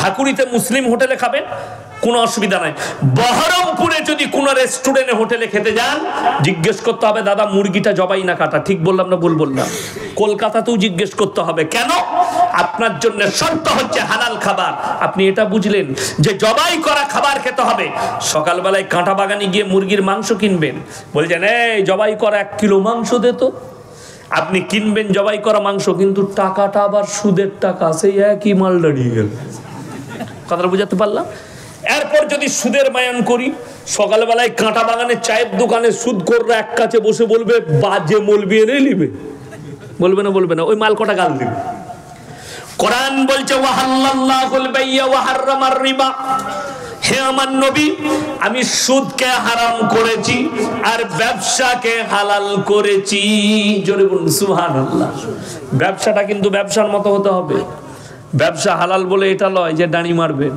ঢাকুরিতে মুসলিম হোটেলে খাবেন, কোনো অসুবিধা নাই। বহরমপুরে যদি কোনো রেস্টুরেন্টে হোটেলে খেতে যান, জিজ্ঞেস করতে হবে দাদা মুরগিটা জবাই না কাটা, ঠিক বললাম না ভুল বললাম? কলকাতাতেও জিজ্ঞেস করতে হবে। কেন? আপনার জন্য শর্ত হচ্ছে হালাল খাবার। আপনি এটা বুঝলেন যে জবাই করা খাবার খেতে হবে। সকালবেলায় কাঁটা বাগানে গিয়ে মুরগির মাংস কিনবেন, বলছেন এই জবাই করা 1 কিলো মাংস দে তো। আপনি কিনবেন জবাই করা মাংস, কিন্তু টাকাটা আবার সুদের টাকা, সেই একই মাল দাঁড়িয়ে গেল। কথাটা বুঝাতে পারলাম? এরপর যদি সুদের মায়ান করি, সকালবেলায় কাঁটা বাগানে চায়ের দোকানে সুদ কররা এক কাছে বসে বলবে বাজে মলবি এনে নিবে, বলবে না? বলবে না? ওই মাল কটা গাল দিবে। কোরআন বলছে ওয়াহাল্লাল্লাহুল বাইয়া ওয়া হাররামার রিবা, হে আমার নবী আমি সুদকে হারাম করেছি আর ব্যবসাকে হালাল করেছি। জোরে বলুন সুবহানাল্লাহ। ব্যবসাটা কিন্তু ব্যবসার মতো হতে হবে। ব্যবসা হালাল বলে এটা নয় যে ডানি মারবেন।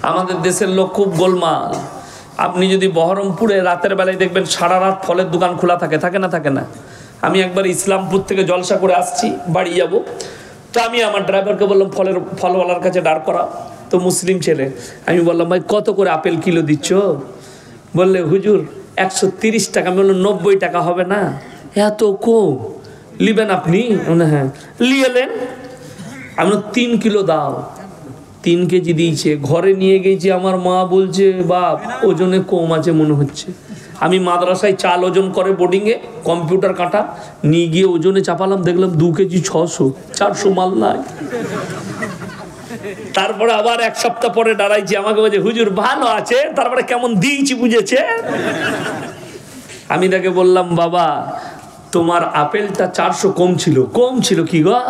আমাদের দেশের লোক খুব গোলমাল। আপনি যদি বহরমপুরে রাতের বেলায় দেখবেন সারা রাত ফলের দোকান খোলা থাকে, থাকে না? থাকে না? আমি একবার ইসলামপুর থেকে জলসা করে আসছি, বাড়ি যাব, তো আমি আমার ড্রাইভারকে বললাম ফলওয়ালার কাছে দাঁড় করা, তো মুসলিম ছেলে। আমি বললাম ভাই কত করে আপেল কিলো দিচ্ছ? বললে হুজুর 130 টাকা। আমি বললাম 90 টাকা হবে না? এত কম লিবেন আপনি? হ্যাঁ লিয়েলেন। আমি 3 কিলো দাও। 3 কেজি দিয়েছে। ঘরে নিয়ে গেছি, আমার মা বলছে বাপ ওজনে কম আছে মনে হচ্ছে। আমি মাদ্রাসায় চাল ওজন করে বোর্ডিংয়ে, কম্পিউটার কাটা নিয়ে গিয়ে ওজনে চাপালাম, দেখলাম 2 কেজি 600, 400 মাল নাই। তারপরে আবার 1 সপ্তাহ পরে দাঁড়াইছি, আমাকে বলছে হুজুর ভালো আছে, তারপরে কেমন দিয়েছি বুঝেছে। আমি তাকে বললাম বাবা তোমার আপেলটা 400 কম ছিল। কম ছিল কি গো?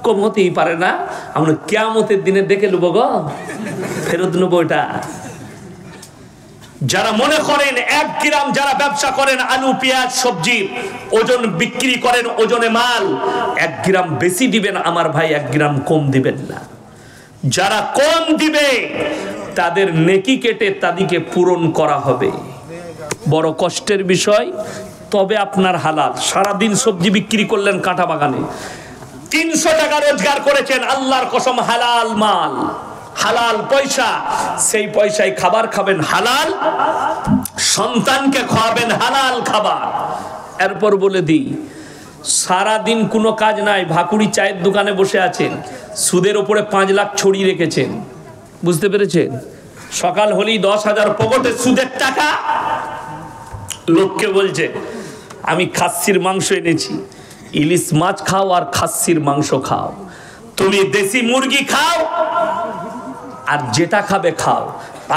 কম হতেই পারে না। আমরা কিয়ামতের দিনে দেখে নেবো গো, ফেরত নেবো এটা। যারা মনে করেন 1 গ্রাম, যারা ব্যবসা করেন আলু পেঁয়াজ সবজি ওজন বিক্রি করেন, ওজনে মাল 1 গ্রাম বেশি দিবেন আমার ভাই, 1 গ্রাম কম দিবেন না। যারা কম দিবে তাদের নেকি কেটে তাদেরকে পূরণ করা হবে। বড় কষ্টের বিষয়, তবে আপনার হালাল। সারাদিন সবজি বিক্রি করলেন কাঁটা বাগানে, 300 টাকা রোজগার করেছেন, আল্লাহর কসম হালাল মাল, হালাল পয়সা, সেই পয়সায় খাবার খাবেন হালাল, সন্তানকে খাওয়াবেন হালাল খাবার। এরপর বলে দিই, সারাদিন কোনো কাজ নাই, ভাকুড়ি চায়ের দোকানে বসে আছেন, সুদের ওপরে 5 লাখ ছড়িয়ে রেখেছেন। বুঝতে পেরেছেন? সকাল হলেই 10,000 পকেটে সুদের টাকা। লোককে বলছে আমি খাসির মাংস এনেছি, ইলিশ মাছ খাও আর খাসির মাংস খাও, তুমি দেশি মুরগি খাও আর যেটা খাবে খাও।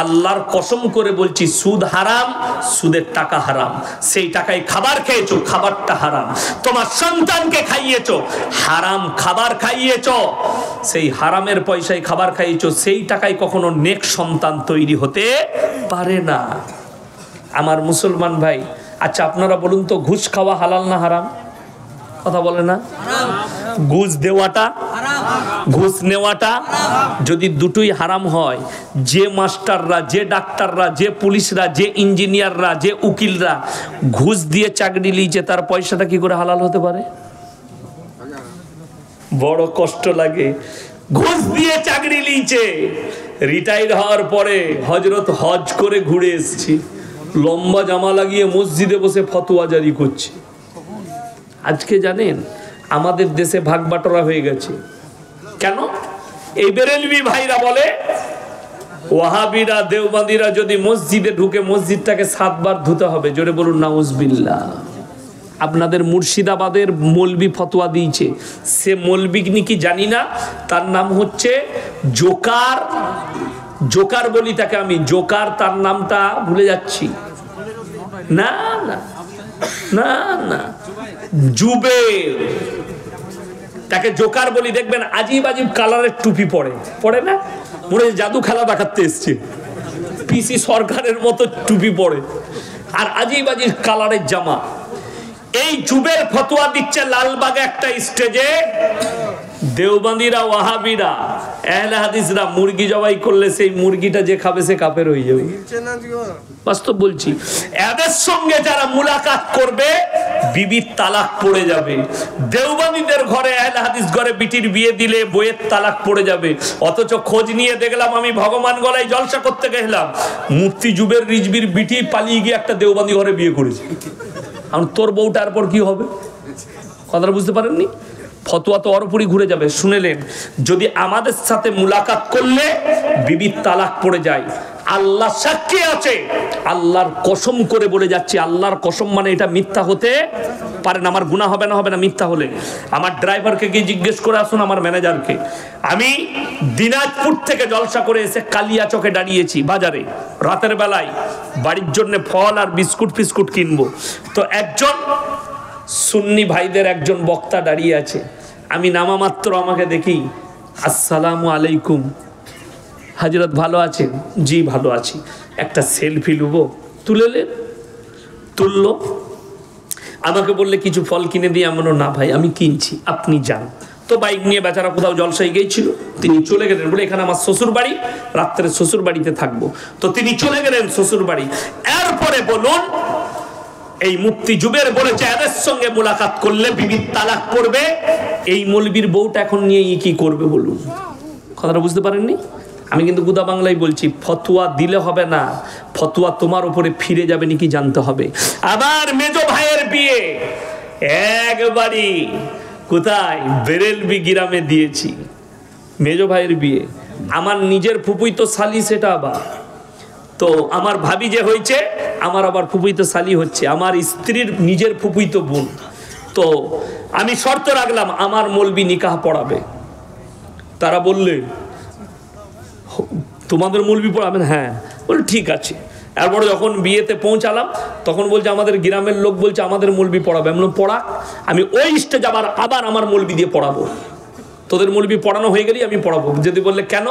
আল্লাহর কসম করে বলছি সুদ হারাম, সুদের টাকা হারাম। সেই টাকায় খাবার খেয়েছো, খাবারটা হারাম। তোমার সন্তানকে খাইয়েছো, হারাম খাবার খাইয়েছো, সেই হারামের পয়সায় খাবার খাইয়েছো, সেই টাকায় কখনো নেক সন্তান তৈরি হতে পারে না। আমার মুসলমান ভাই, আচ্ছা আপনারা বলুন তো ঘুষ খাওয়া হালাল না হারাম? কথা বলে না? ঘুষ দেওয়াটা, ঘুষ নেওয়াটা, যদি দুটোই হারাম হয়, যে মাস্টাররা, যে ডাক্তাররা, যে পুলিশরা, যে ইঞ্জিনিয়াররা, যে উকিলরা ঘুষ দিয়ে চাকরি লিয়েছে, তার পয়সাটা কি করে হালাল হতে পারে? বড় কষ্ট লাগে। ঘুষ দিয়ে চাকরি লিয়েছে, রিটায়ার হওয়ার পরে হজরত হজ করে ঘুরে এসেছি, লম্বা জামা লাগিয়ে মসজিদে বসে ফতোয়া জারি করছে। আজকে জানেন আমাদের দেশে ভাগ বাটোয়ারা হয়ে গেছে। কেন? এই বেরেলভি ভাইরা বলে ওয়াহাবিরা দেওবন্দিরা যদি মসজিদে ঢুকে মসজিদটাকে 7 বার ধুতে হবে। জোরে বলুন নাউজুবিল্লাহ। আপনাদের মুর্শিদাবাদের মৌলবি ফতোয়া দিয়েছে, সে মৌলবি কি জানি না, তার নাম হচ্ছে জোকার, জোকার বলি তাকে আমি, জোকার তার নামটা ভুলে যাচ্ছি। না না না না, জুবের, তাকে জোকার বলি। দেখবেন আজিব আজিব কালারের টুপি পরে, পরে না? মনে জাদু খেলা দেখাতে এসছে, পিসি সরকারের মতো টুপি পরে আর আজিব আজিব কালারের জামা। এই জুবের ফতোয়া দিচ্ছে লালবাগে একটা স্টেজে, দেওবন্দিরা ওয়াহাবিরা আহলে হাদিসরা মুরগি জবাই করলে সেই মুরগিটা যে খাবে সে কাফের হয়ে যাবে। বাস্তব বলছি, এদের সঙ্গে যারা মুলাকাত করবে বিবির তালাক পড়ে যাবে। দেওবন্দীদের ঘরে আহলে হাদিস ঘরে বিটির বিয়ে দিলে বইয়ের তালাক পড়ে যাবে। অথচ খোঁজ নিয়ে দেখলাম, আমি ভগবান গলায় জলসা করতে গেলাম, মুফতি জুবের রিজবির বিটি পালিয়ে গিয়ে একটা দেওবন্দি ঘরে বিয়ে করেছে। আর তোর বউটার পর কি হবে? কথাটা বুঝতে পারেননি? ফতোয়া তো অরপুরি ঘুরে যাবে। শুনেলেন, যদি আমাদের সাথে মুলাকাত করলে বিবির তালাক পড়ে যায়, আল্লাহ সাক্ষী আছে, আল্লাহর কসম করে বলে যাচ্ছি, আল্লাহর কসম মানে এটা মিথ্যা হতে পারে না। আমার গুনাহ হবে না? হবে না মিথ্যা হলে? আমার ড্রাইভারকে গিয়ে জিজ্ঞেস করে আসুন, আমার ম্যানেজারকে। আমি দিনাজপুর থেকে জলসা করে এসে কালিয়াচকে দাঁড়িয়েছি বাজারে, রাতের বেলায় বাড়ির জন্য ফল আর বিস্কুট ফিস্কুট কিনবো। তো একজন সুন্নি ভাইদের একজন বক্তা দাঁড়িয়ে আছে। আমি নামা মাত্র আমাকে দেখি, আসসালামু আলাইকুম হাজরত, ভালো আছেন? জি ভালো আছি, একটা সেলফি নেবো। তুললো, আমাকে বললে কিছু ফল কিনে দিয়ে। আমি বললাম না ভাই আমি কিনছি, আপনি যান। তো বাইক নিয়ে বেচারা কোথাও জলসায় গিয়েছিল, তিনি চলে গেলেন। বলে এখানে আমার শ্বশুর বাড়ি, রাত্রে শ্বশুর বাড়িতে থাকবো। তো তিনি চলে গেলেন শ্বশুর বাড়ি। এরপরে বলুন, এই মুফতি জুবের বলেছে এদের সঙ্গে মুলাকাত করলে বিবির তালাক পড়বে। এই মৌলবীর বউটা এখন নিয়ে কি করবে বলুন? কথাটা বুঝতে পারেননি? আমি কিন্তু গুদা বাংলায় বলছি, ফতোয়া দিলে হবে না, ফতোয়া তোমার উপরে ফিরে যাবে নাকি জানতে হবে। আবার মেজো ভাইয়ের বিয়ে একবারই কোথায় বেরেলবি গ্রামে দিয়েছি। মেজো ভাইয়ের বিয়ে, আমার নিজের ফুপুই তো শালি, সেটা আবার তো আমার ভাবি যে হয়েছে, আমার আবার ফুপুই তো শালি হচ্ছে, আমার স্ত্রীর নিজের ফুপুই তো বোন। তো আমি শর্ত রাখলাম আমার মৌলবি নিকাহ পড়াবে। তারা বললে তোমাদের মৌলবি পড়াবেন? হ্যাঁ। বলে ঠিক আছে। এরপরে যখন বিয়েতে পৌঁছালাম তখন বলছে আমাদের গ্রামের লোক বলছে আমাদের মৌলবি পড়াবে। আমি পড়া, আমি ওই স্টেজ আবার আমার মৌলবি দিয়ে পড়াবো। তোদের মৌলবি পড়ানো হয়ে গেলেই আমি পড়াবো। যদি বললে কেন,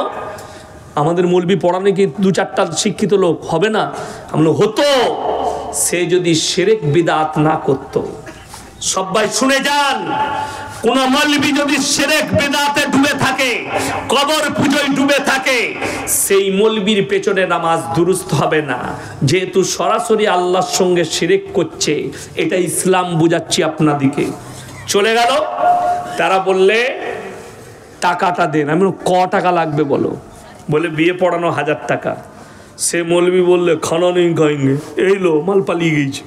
আমাদের মৌলবি পড়ানো কি 2-4টা শিক্ষিত লোক হবে না? আমরা হতো, সে যদি শিরক বিদআত না করত। সবাই শুনে যান, কোন মৌলবি যদি শিরক বিদআতে ডুবে থাকে, কবর পূজায় ডুবে থাকে, সেই মৌলবির পেছনে নামাজ দুরুস্ত হবে না। যেহেতু সরাসরি আল্লাহর সঙ্গে শিরক করছে, এটা ইসলাম বুঝাচ্ছি আপনাদিকে। চলে গেল। তারা বললে টাকাটা দেন। আমি ক টাকা লাগবে বলো? বলে বিয়ে পড়ানো 1000 টাকা। সে মৌলবি বললে খানা নেই খাইঙ্গে, এই লো মাল পালিয়ে গেছে।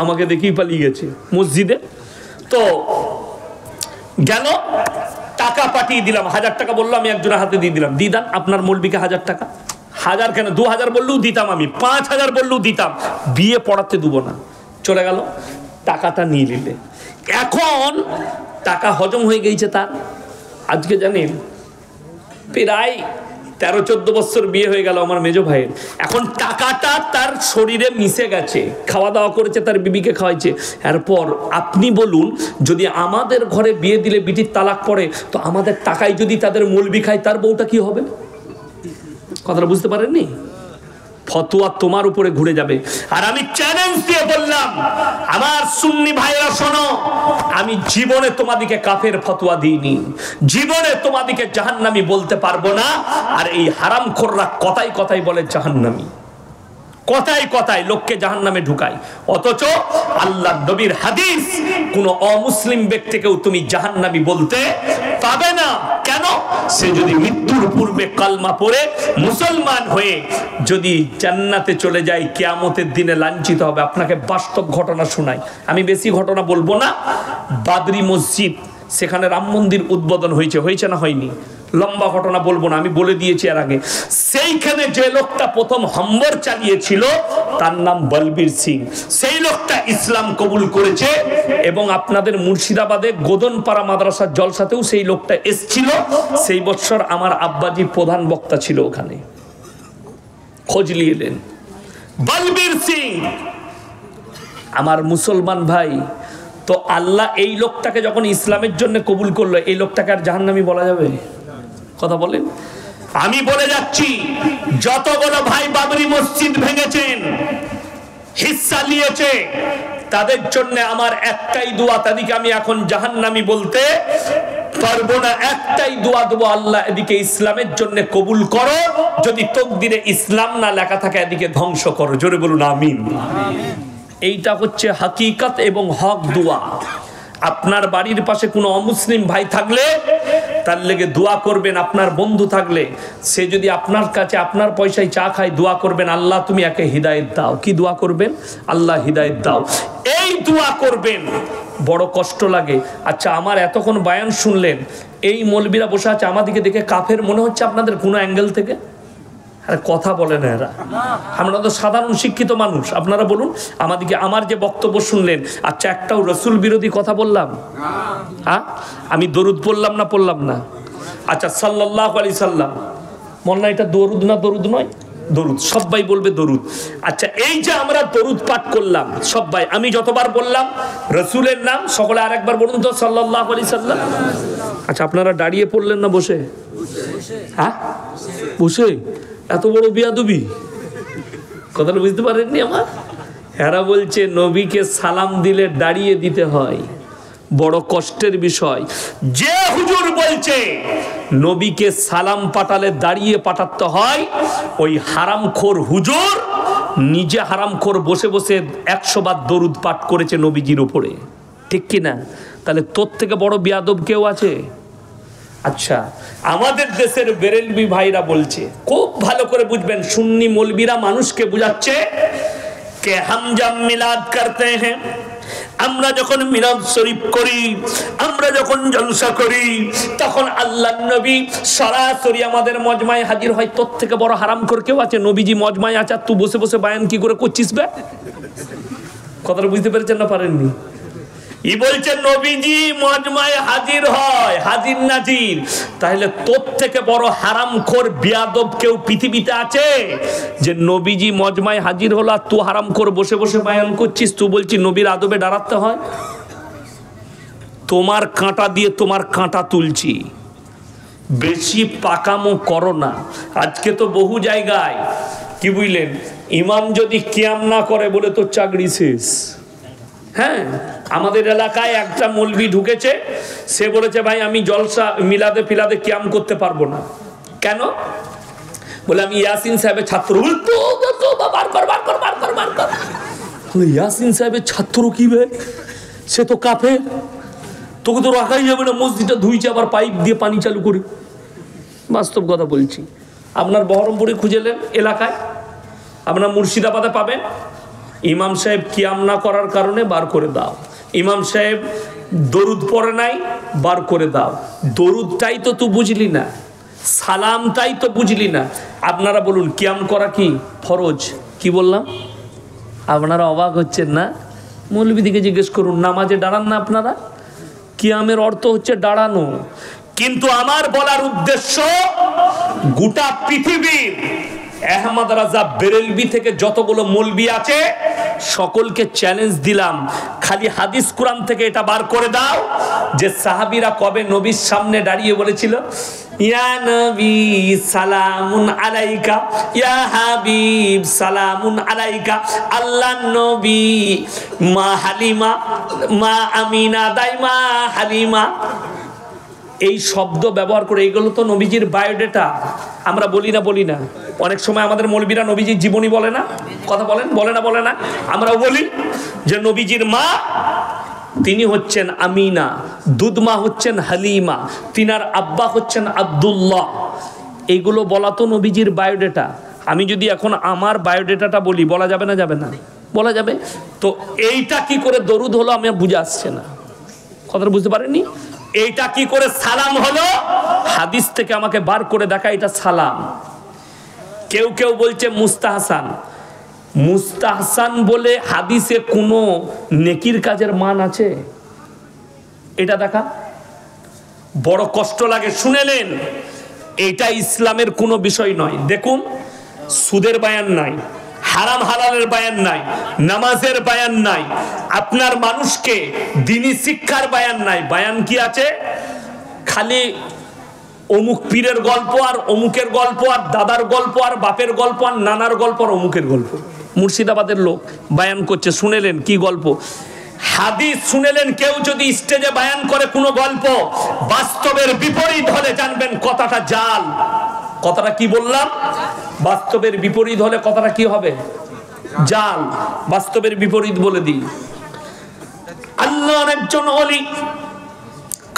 আমাকে দেখেই পালিয়ে গেছে মসজিদে। তো গেল, টাকা পাঠিয়ে দিলাম, 1000 টাকা বললো, আমি একজনের হাতে দিয়ে দিলাম, দিয়ে দেন আপনার মৌলবিকে 1000 টাকা। 1000 কেন, 2000 বললেও দিতাম, আমি 5000 বললেও দিতাম, বিয়ে পড়াতে দেবো না। চলে গেল, টাকাটা নিয়ে নিলে। এখন টাকা হজম হয়ে গেছে তার। আজকে জানেন প্রায় 13-14 বছর বিয়ে হয়ে গেল আমার মেজো ভাইয়ের। এখন টাকাটা তার শরীরে মিশে গেছে, খাওয়া দাওয়া করেছে, তার বিবিকে খাওয়াইছে। এরপর আপনি বলুন, যদি আমাদের ঘরে বিয়ে দিলে বিটির তালাক পড়ে, তো আমাদের টাকায় যদি তাদের মৌলবি খায়, তার বউটা কি হবে? কথাটা বুঝতে পারেননি? ফতোয়া তোমার উপরে ঘুরে যাবে। আর আমি চ্যালেঞ্জ দিয়ে বললাম, আমার সুন্নি ভাইরা শোনো, আমি জীবনে তোমাদিকে কাফের ফতোয়া দিইনি, জীবনে তোমাদিকে জাহান্নামী বলতে পারবো না। আর এই হারামখোররা কথাই কথাই বলে জাহান্নামী, কথাই কথায় লোককে জাহান্নামে ঢুকায়। অথচ আল্লাহর নবীর হাদিস, কোন অমুসলিম ব্যক্তিকেও তুমি জাহান্নামী বলতে পাবে না। কেন? সে যদি মৃত্যুর পূর্বে কালমা পড়ে মুসলমান হয়ে যদি জান্নাতে চলে যায়, কিয়ামতের দিনে লাঞ্ছিত হবে। আপনাকে বাস্তব ঘটনা শোনাই, আমি বেশি ঘটনা বলবো না। বাবরি মসজিদ, সেখানে রাম মন্দির উদ্বোধন হয়েছে না হয়নি? লম্বা ঘটনা বলবো না, আমি বলে দিয়েছি এর আগে। সেইখানে যে লোকটা প্রথম হামলার চালিয়েছিল তার নাম বলবীর সিং। সেই লোকটা ইসলাম কবুল করেছে এবং আপনাদের মুর্শিদাবাদে গোদনপাড়া মাদ্রাসার জলসাতেও সেই লোকটা এসেছিল। সেই বছর আমার আব্বাজি প্রধান বক্তা ছিল ওখানে, খোঁজ নিয়ে এলেন। বলবীর সিং আমার মুসলমান ভাই। তো আল্লাহ এই লোকটাকে যখন ইসলামের জন্য কবুল করলো, এই লোকটাকে আর জাহান্নামী বলা যাবে? কথা বলেন। আমি বলে যাচ্ছি, যতগুলো ভাই বাবরি মসজিদ ভেঙেছেন, হিস্সা নিয়েছে, তাদের জন্য আমার একটাই দোয়া, তাদেরকে আমি এখন জাহান্নামী বলতে পারবো না, একটাই দোয়া দেবো, আল্লাহ এদিকে ইসলামের জন্য কবুল করো, যদি তকদিরে ইসলাম না লেখা থাকে এদিকে ধ্বংস করো। জোরে বলুন আমিন। এইটা হচ্ছে হাকিকত এবং হক দোয়া। আপনার বাড়ির পাশে কোনো অমুসলিম ভাই থাকলে তার লেগে দোয়া করবেন। আপনার বন্ধু থাকলে সে যদি আপনার কাছে আপনার পয়সায় চা খায়, দোয়া করবেন আল্লাহ তুমি একে হিদায়েত দাও। কি দোয়া করবেন? আল্লাহ হিদায়েত দাও, এই দোয়া করবেন। বড় কষ্ট লাগে। আচ্ছা, আমার এতক্ষণ বয়ান শুনলেন, এই মৌলবীরা বসে আছে, আমাদেরকে দেখে কাফের মনে হচ্ছে আপনাদের কোনো অ্যাঙ্গেল থেকে? আরে কথা বলে না এরা, আমরা তো সাধারণ শিক্ষিত মানুষ। আপনারা বলুন আমাদেরকে, আমার যে বক্তব্য শুনলেন, আচ্ছা একটাও রসুল বিরোধী কথা বললাম? হ্যাঁ, আমি দরুদ পড়লাম না পড়লাম না? আচ্ছা, সাল্লাল্লাহু আলাইহি সাল্লাম বলনা, এটা দরুদ না দরুদ নয়? দরুদ, সবাই বলবে দরুদ। আচ্ছা, এই যে আমরা দরুদ পাঠ করলাম সবাই, আমি যতবার বললাম রসুলের নাম, সকলে আরেকবার বলুন তো সাল্লাল্লাহু আলাইহি সাল্লাম। আচ্ছা, আপনারা দাঁড়িয়ে পড়লেন না বসে? হ্যাঁ, বসে। এত বড় বিয়াদবি, কথাটা বুঝতে পারেননি আমার? এরা বলছে নবীকে সালাম দিলে দাঁড়িয়ে দিতে হয়, বড় কষ্টের বিষয়। যে হুজুর বলছে নবীকে সালাম পাঠালে দাঁড়িয়ে পাঠাতে হয়, ওই হারামখোর হুজুর নিজে হারামখোর বসে বসে 100 বার দরুদ পাঠ করেছে নবীজির উপরে, ঠিক কি না? তাহলে তোর থেকে বড় বিয়াদব কেউ আছে? আচ্ছা, আমাদের দেশের বেরেলভি ভাইরা বলছে, খুব ভালো করে বুঝবেন, সুন্নি মৌলবীরা মানুষকে বুঝাচ্ছে কে হাম জব মিলাদ করতে হ্যাঁ, আমরা যখন মিলাদ শরীফ করি, আমরা যখন জলসা করি, তখন আল্লাহর নবী সরাসরি আমাদের মজমায় হাজির হয়। তোর থেকে বড় হারামখোর কেউ আছে? নবীজি মজমায় আছে, তুই বসে বসে বায়ান কি করে করছিস বে? কথাটা বুঝতে পেরেছেন না পারেননি? ই বলছে নবীজি মজমায় হাজির হয়, হাজির নাজির। তাহলে তোর থেকে বড় হারামখোর বিয়াদব কেউ পৃথিবীতে আছে যে নবীজি মজমায় হাজির হলো আর তুই হারামখোর বসে বসে বায়ান করছিস? তুই বলছিস নবীর আদবে দাঁড়াতে হয়? তোমার কাঁটা দিয়ে তোমার কাঁটা তুলছি, বেশি পাকামো করো না। আজকে তো বহু জায়গায় কি বুঝলেন, ইমাম যদি কিয়াম না করে বলে তোর চাকরি শেষ। হ্যাঁ, আমাদের এলাকায় একটা মৌলবি ঢুকেছে, সে বলেছে ভাই আমি জলসা মিলাদে ফিলাদে কিয়াম করতে পারবো না। কেন? বলে আমি ইয়াসিন সাহেবের ছাত্র। ইয়াসিন সাহেবের ছাত্র কি বে? সে তো কাফের, তোকে তো রাখাই যাবে না। মসজিদটা ধুইছে, আবার পাইপ দিয়ে পানি চালু করে। বাস্তব কথা বলছি। আপনার বহরমপুরে খুঁজেলেন এলাকায়, আপনার মুর্শিদাবাদে পাবেন, ইমাম সাহেব কিয়াম না করার কারণে বার করে দাও। ইমাম সাহেব দরুদ পড়ে নাই, বার করে দাও। দরুদটাই তো তুই বুঝলি না, সালামটাই তো বুঝলি না। আপনারা বলুন কিয়াম করা কি ফরজ? কি বললাম? আপনারা অবাক হচ্ছেন না? মৌলবী দিকে জিজ্ঞেস করুন, নামাজে দাঁড়ান না আপনারা? কিয়ামের অর্থ হচ্ছে দাঁড়ানো। কিন্তু আমার বলার উদ্দেশ্য, গোটা পৃথিবীর আহমদ রাজা বেরেলভি থেকে যতগুলো মৌলবি আছে সকলকে চ্যালেঞ্জ দিলাম, খালি হাদিস কুরআন থেকে এটা বার করে দাও যে সাহাবীরা কবে নবীর সামনে দাঁড়িয়ে বলেছিল ইয়া নবী সালামুন আলাইকা, ইয়া হাবিব সালামুন আলাইকা। আল্লাহ নবী মা হালিমা, মা আমিনা দাইমা হালিমা, এই শব্দ ব্যবহার করে। এগুলো তো নবীজির বায়োডেটা। আমরা বলি না? অনেক সময় আমাদের মৌলবীরা নবীজির জীবনী বলে না, কথা বলেন, বলে না? আমরাও বলি যে নবীজির মা তিনি হচ্ছেন আমিনা, দুধমা হচ্ছেন হালিমা, তিনার আব্বা হচ্ছেন আব্দুল্লাহ। এইগুলো বলা তো নবীজির বায়োডেটা। আমি যদি এখন আমার বায়োডেটাটা বলি, বলা যাবে না? যাবে না? বলা যাবে। তো এইটা কি করে দরুদ হলো আমি বুঝে আসছে না, কথাটা বুঝতে পারেননি? এইটা কি করে সালাম হলো? হাদিস থেকে আমাকে বার করে দেখা এটা সালাম। কেউ কেউ বলছে মুস্তাহসান। মুস্তাহসান বলে হাদিসে কোনো নেকির কাজের মান আছে? এটা দেখা বড় কষ্ট লাগে। শুনেলেন, এটা ইসলামের কোনো বিষয় নয়। দেখুন, সুদের বায়ান নাই, হারাম হালালের বায়ান নাই, নামাজের বায়ান নাই, আপনার মানুষকে দ্বীনি শিক্ষার বায়ান নাই। বায়ান কি আছে? খালি অমুক পীরের গল্প আর অমুকের গল্প আর দাদার গল্প আর বাপের গল্প আর নানার গল্প আর অমুকের গল্প। মুর্শিদাবাদের লোক বায়ান করছে, শুনেলেন কি গল্প? হাদিস শুনেলেন, কেউ যদি স্টেজে বয়ান করে কোনো গল্প বাস্তবের বিপরীত হলে জানবেন কথাটা জাল। কথাটা কি বললাম? বাস্তবের বিপরীত হলে কথাটা কি হবে? জাল। বাস্তবের বিপরীত বলে দিই। আল্লাহর একজন ওলি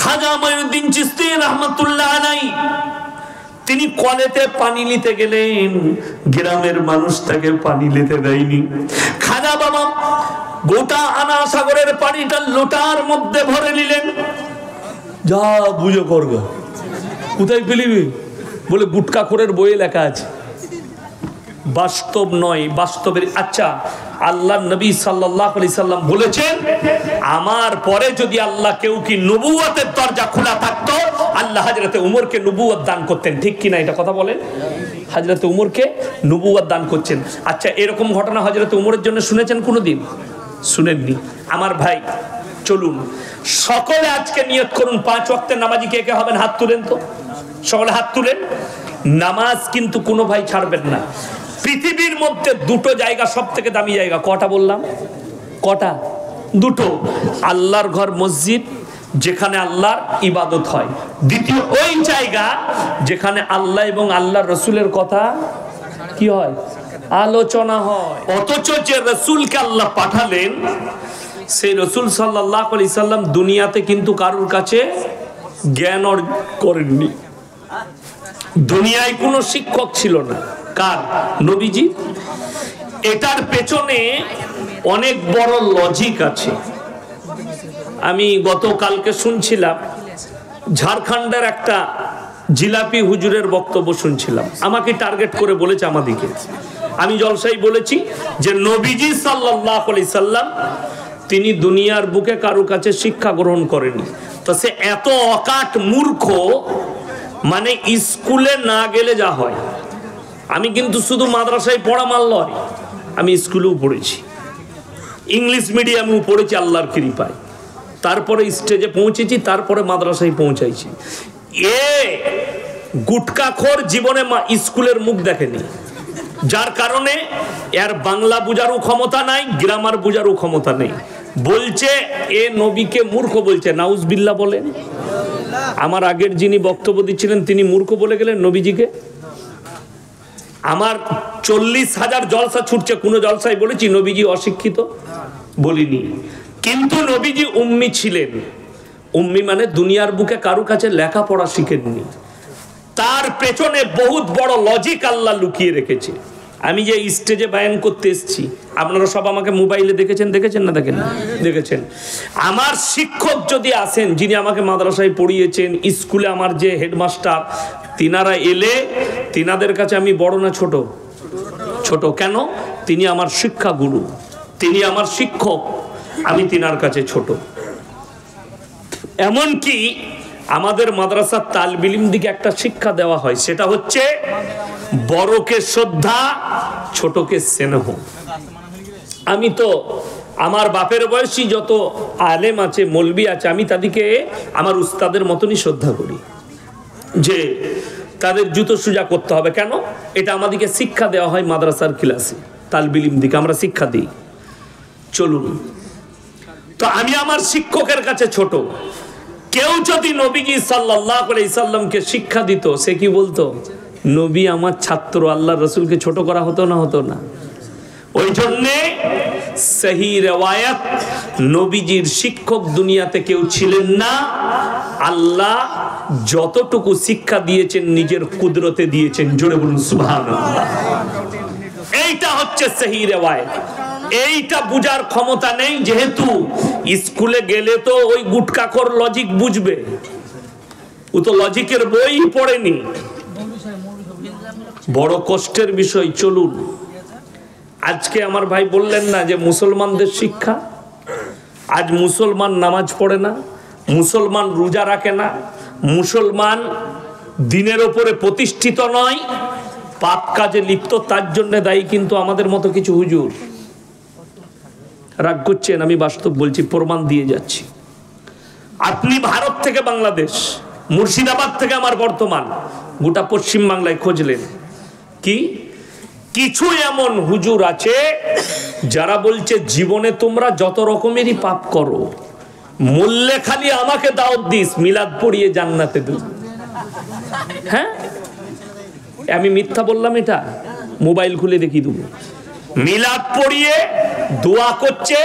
খাজা মঈনুদ্দিন চিশতি রাহমাতুল্লাহ আলাইহি, তিনি কলেতে পানি নিতে গেলেন, গ্রামের মানুষ তাকে পানি নিতে দেয়নি। খাজা বাবা গোটা আনা সাগরের পানিটা লোটার মধ্যে ভরে নিলেন। যা বুঝে করগা, কোথায় ফেলিবি? বলে গুটকাখোরের বইয়ে লেখা আছে। বাস্তব নয়, বাস্তবের। আচ্ছা, আল্লাহ নবী সাল্লাল্লাহু আলাইহি সাল্লাম বলেছেন, আমার পরে যদি আল্লাহ কেউ কি নবুয়তের দরজা খোলা থাকতো, আল্লাহ হযরতে উমরকে নবুয়ত দান করতেন। ঠিক কিনা এটা কথা বলেন? হযরতে উমরকে নবুয়ত দান করছেন। আচ্ছা, এরকম ঘটনা হযরতে উমরের জন্য শুনেছেন কোনোদিন? শুনেননি। আমার ভাই, চলুন সকলে আজকে নিয়ত করুন, 5 ওয়াক্তের নামাজি কে কে হবেন? হাত তুলেন তো, সকলে হাত তুলেন। নামাজ কিন্তু কোনো ভাই ছাড়বেন না। পৃথিবীর মধ্যে দুটো জায়গা সব থেকে দামি জায়গা। কটা বললাম? কটা? দুটো। আল্লাহর ঘর মসজিদ, যেখানে আল্লাহর ইবাদত হয়। দ্বিতীয় ওই জায়গা যেখানে আল্লাহ এবং আল্লাহর রসুলের কথা কি হয়? আলোচনা হয়। অথচ যে রসুলকে আল্লাহ পাঠালেন, সেই রসুল সাল্লাল্লাহু আলাইহি সাল্লাম দুনিয়াতে কিন্তু কারোর কাছে জ্ঞান অর্জন করেননি। দুনিয়ায় কোনো শিক্ষক ছিল না। কার? নবীজি। এটার পেছনে অনেক বড় লজিক আছে। আমি গতকালকে শুনছিলাম, ঝাড়খণ্ডের একটা জিলাপি হুজুরের বক্তব্য শুনছিলাম। আমাকে টার্গেট করে বলেছে আমাদিকে। আমি জলসাই বলেছি যে নবীজি সাল্লাল্লাহু আলাইহি সাল্লাম তিনি দুনিয়ার বুকে কারো কাছে শিক্ষা গ্রহণ করেনি। তো সে এত অকাট মূর্খ, মানে স্কুলে না গেলে যা হয়। আমি কিন্তু শুধু মাদ্রাসায় পড়া মাল নয়, আমি স্কুলেও পড়েছি, ইংলিশ মিডিয়ামেও পড়েছি আল্লাহর কৃপায়। তারপরে স্টেজে পৌঁছেছি, তারপরে মাদ্রাসায় পৌঁছাইছি। এ গুটকাখোর জীবনে স্কুলের মুখ দেখেনি, যার কারণে এর বাংলা বুঝারও ক্ষমতা নাই, গ্রামার বুঝারও ক্ষমতা নেই। বলছে এ নবীকে মূর্খ বলছে। নাউজবিল্লাহ বলেন। আমার আগের যিনি বক্তব্য দিচ্ছিলেন তিনি মূর্খ বলে গেলেন নবীজিকে। আমার 40,000 জলসা ছুটছে, কোনো জলসায় বলেছি নবীজি অশিক্ষিত? বলিনি। কিন্তু নবীজি উম্মি ছিলেন। উম্মি মানে দুনিয়ার বুকে কারো কাছে লেখাপড়া শিখেননি। তার পেছনে বহুত বড় লজিক আল্লাহ লুকিয়ে রেখেছে। আমি যে স্টেজে বায়ান করতে এসেছি, আপনারা সব আমাকে মোবাইলে দেখেছেন না? দেখেছেন। আমার শিক্ষক যদি আসেন, যিনি আমাকে মাদ্রাসায় পড়িয়েছেন, স্কুলে আমার যে হেডমাস্টার, তিনারা এলে তিনাদের কাছে আমি বড় না ছোট? ছোট। কেন? তিনি আমার শিক্ষা গুরু, তিনি আমার শিক্ষক, আমি তিনার কাছে ছোট। এমনকি আমাদের মাদ্রাসার তালবিল ইলম দিকে একটা শিক্ষা দেওয়া হয়, সেটা হচ্ছে বড়কে শ্রদ্ধা, ছোটকে স্নেহ। আমি তো আমার বাপের বয়সী যত আলেম আছে, মৌলবি আছে, আমি তাদেরকে আমার উস্তাদের মতনই শ্রদ্ধা করি, যে তাদের জুতো সোজা করতে হবে। কেন? এটা আমাদেরকে শিক্ষা দেওয়া হয় মাদ্রাসার ক্লাসে, তালবিল ইলম দিকে আমরা শিক্ষা দিই। চলুন, তো আমি আমার শিক্ষকের কাছে ছোট। কেউ যদি নবীজি সাল্লাল্লাহু আলাইহি সাল্লামকে শিক্ষা দিত, সে কি বলতো? নবী আমার ছাত্র, আল্লাহ রসুলকে ছোট করা হতো না? হতো না। ওই জন্যে সহি রিওয়ায়াত, নবীজির শিক্ষক দুনিয়াতে কেউ ছিলেন না। আল্লাহ যতটুকু শিক্ষা দিয়েছেন নিজের কুদরতে দিয়েছেন। জোরে বলুন সুবহানাল্লাহ। এইটা হচ্ছে সহি রিওয়ায়াত। এইটা বুঝার ক্ষমতা নেই, যেহেতু স্কুলে গেলে তো ওই গুটকাখোর লজিক বুঝবে, ও তো লজিকের বই পড়েনি। বড় কষ্টের বিষয়। চলুন, আজকে আমার ভাই বললেন না যে মুসলমানদের শিক্ষা, আজ মুসলমান নামাজ পড়ে না, মুসলমান রোজা রাখে না, মুসলমান দিনের ওপরে প্রতিষ্ঠিত নয়, পাপ কাজে লিপ্ত। তার জন্য দায়ী কিন্তু আমাদের মতো কিছু হুজুর। রাগ করছেন, আমি বাস্তব বলছি, প্রমাণ দিয়ে যাচ্ছি। আপনি ভারত থেকে বাংলাদেশ, মুর্শিদাবাদ থেকে আমার বর্তমান, গোটা পশ্চিম বাংলায় খুঁজলেন, কি কিছু এমন হুজুর আছে যারা বলছে জীবনে তোমরা যত রকমেরই পাপ করো, মূল্যে খালি আমাকে দাওয়াত দিস, মিলাদ পড়িয়ে জান্নাতে দেব। হ্যাঁ, আমি মিথ্যা বললাম? এটা মোবাইল খুলে দেখিয়ে দেবো। মিলাদ পড়িয়ে দোয়া করছে,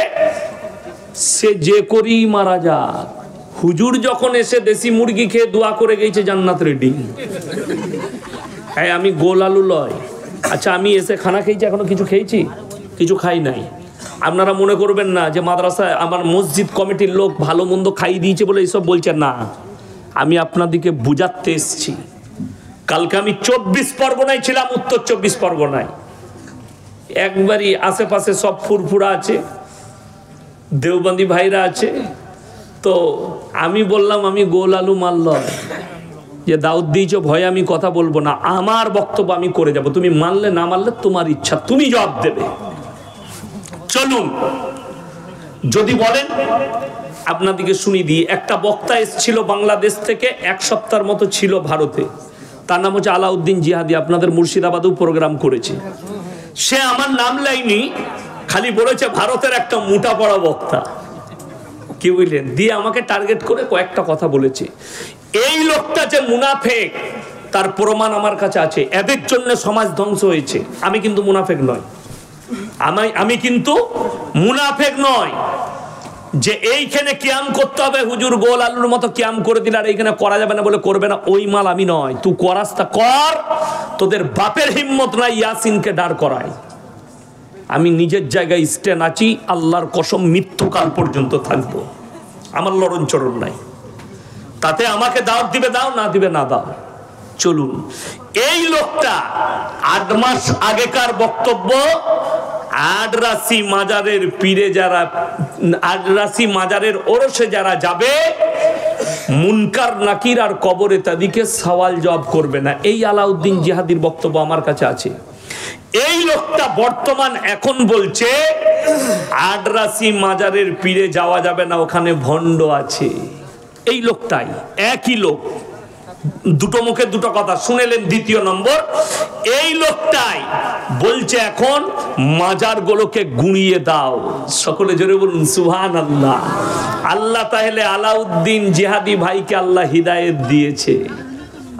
সে যে করি মারা যাক। হুজুর যখন এসে দেশি মুরগি খেয়ে দোয়া করে গেছে জান্নাত রেডি। হ্যাঁ, আমি গোল আলু লয়। আচ্ছা, আমি এসে খানা খেয়েছি, এখনো কিছু খেয়েছি? কিছু খাই নাই। আপনারা মনে করবেন না যে মাদ্রাসায় আমার মসজিদ কমিটির লোক ভালো মন্দ খাইয়ে দিয়েছে বলে এইসব বলছে না। আমি আপনাদেরকে বুঝাতে এসছি। কালকে আমি 24 পরগনায় ছিলাম, উত্তর 24 পরগনায়। একবারই আশেপাশে সব ফুরফুরা আছে, দেওবন্দি ভাইরা আছে। তো আমি বললাম আমি গোল আলু মারল যে দাউদ দিয়েছ ভয়ে আমি কথা বলবো না, আমার বক্তব্য আমি করে যাব, তুমি মানলে না মানলে তোমার ইচ্ছা, তুমি জবাব দেবে। চলুন, যদি বলেন আপনাদেরকে শুনি দিই। একটা বক্তা এসেছিল বাংলাদেশ থেকে, 1 সপ্তাহের মতো ছিল ভারতে। তার নাম হচ্ছে আলাউদ্দিন জিহাদি, আপনাদের মুর্শিদাবাদেও প্রোগ্রাম করেছে। সে আমার নাম লাইনি, খালি বলেছে ভারতের একটা মোটা পড়া বক্তা। কি বুঝলেন? দিয়ে আমাকে টার্গেট করে কয়েকটা কথা বলেছে। এই লোকটা যে মুনাফেক তার প্রমাণ আমার কাছে আছে। এদের জন্য সমাজ ধ্বংস হয়েছে। আমি কিন্তু মুনাফেক নয়, আমি কিন্তু মুনাফেক নয় যে এইখানে কিয়াম করতে হবে, হুজুর গোল আলুর মতো কিয়াম করে দিলে আর এইখানে করা যাবে না বলে করবে না, ওই মাল আমি নয়। তুই করাস তা কর, তোদের বাপের হিম্মত নাই ইয়াসিনকে দাঁড় করায়। আমি নিজের জায়গায় স্ট্যান্ড আছি, আল্লাহর কসম মৃত্যুকাল পর্যন্ত থাকবো। আমার লড়ন চরণ নাই। তাতে আমাকে দাওয়াত দিবে দাও, না দিবে না দাও। চলুন, এই লোকটা 8 মাস আগেকার বক্তব্য, আডরাসি মাজারের পীরে যারা, আডরাসি মাজারের ওরসে যারা যাবে, মুনকার নাকির আর কবরে তাদেরকে সওয়াল জবাব করবে না। এই আলাউদ্দিন জিহাদির বক্তব্য আমার কাছে আছে। এই লোকটা বর্তমান এখন বলছে আডরাসি মাজারের পীরে যাওয়া যাবে না, ওখানে ভণ্ড আছে। এই লোকটাই, একই লোক, দুটো মুখে দুটো কথা শুনেলেন। দ্বিতীয় নম্বর, এই লোকটাই বলছে এখন মাজারগুলোকে গুঁড়িয়ে দাও। সকলে জোরে বলুন সুবহানাল্লাহ। আল্লাহ তাহলে আলাউদ্দিন জিহাদি ভাইকে আল্লাহ হিদায়েত দিয়েছে।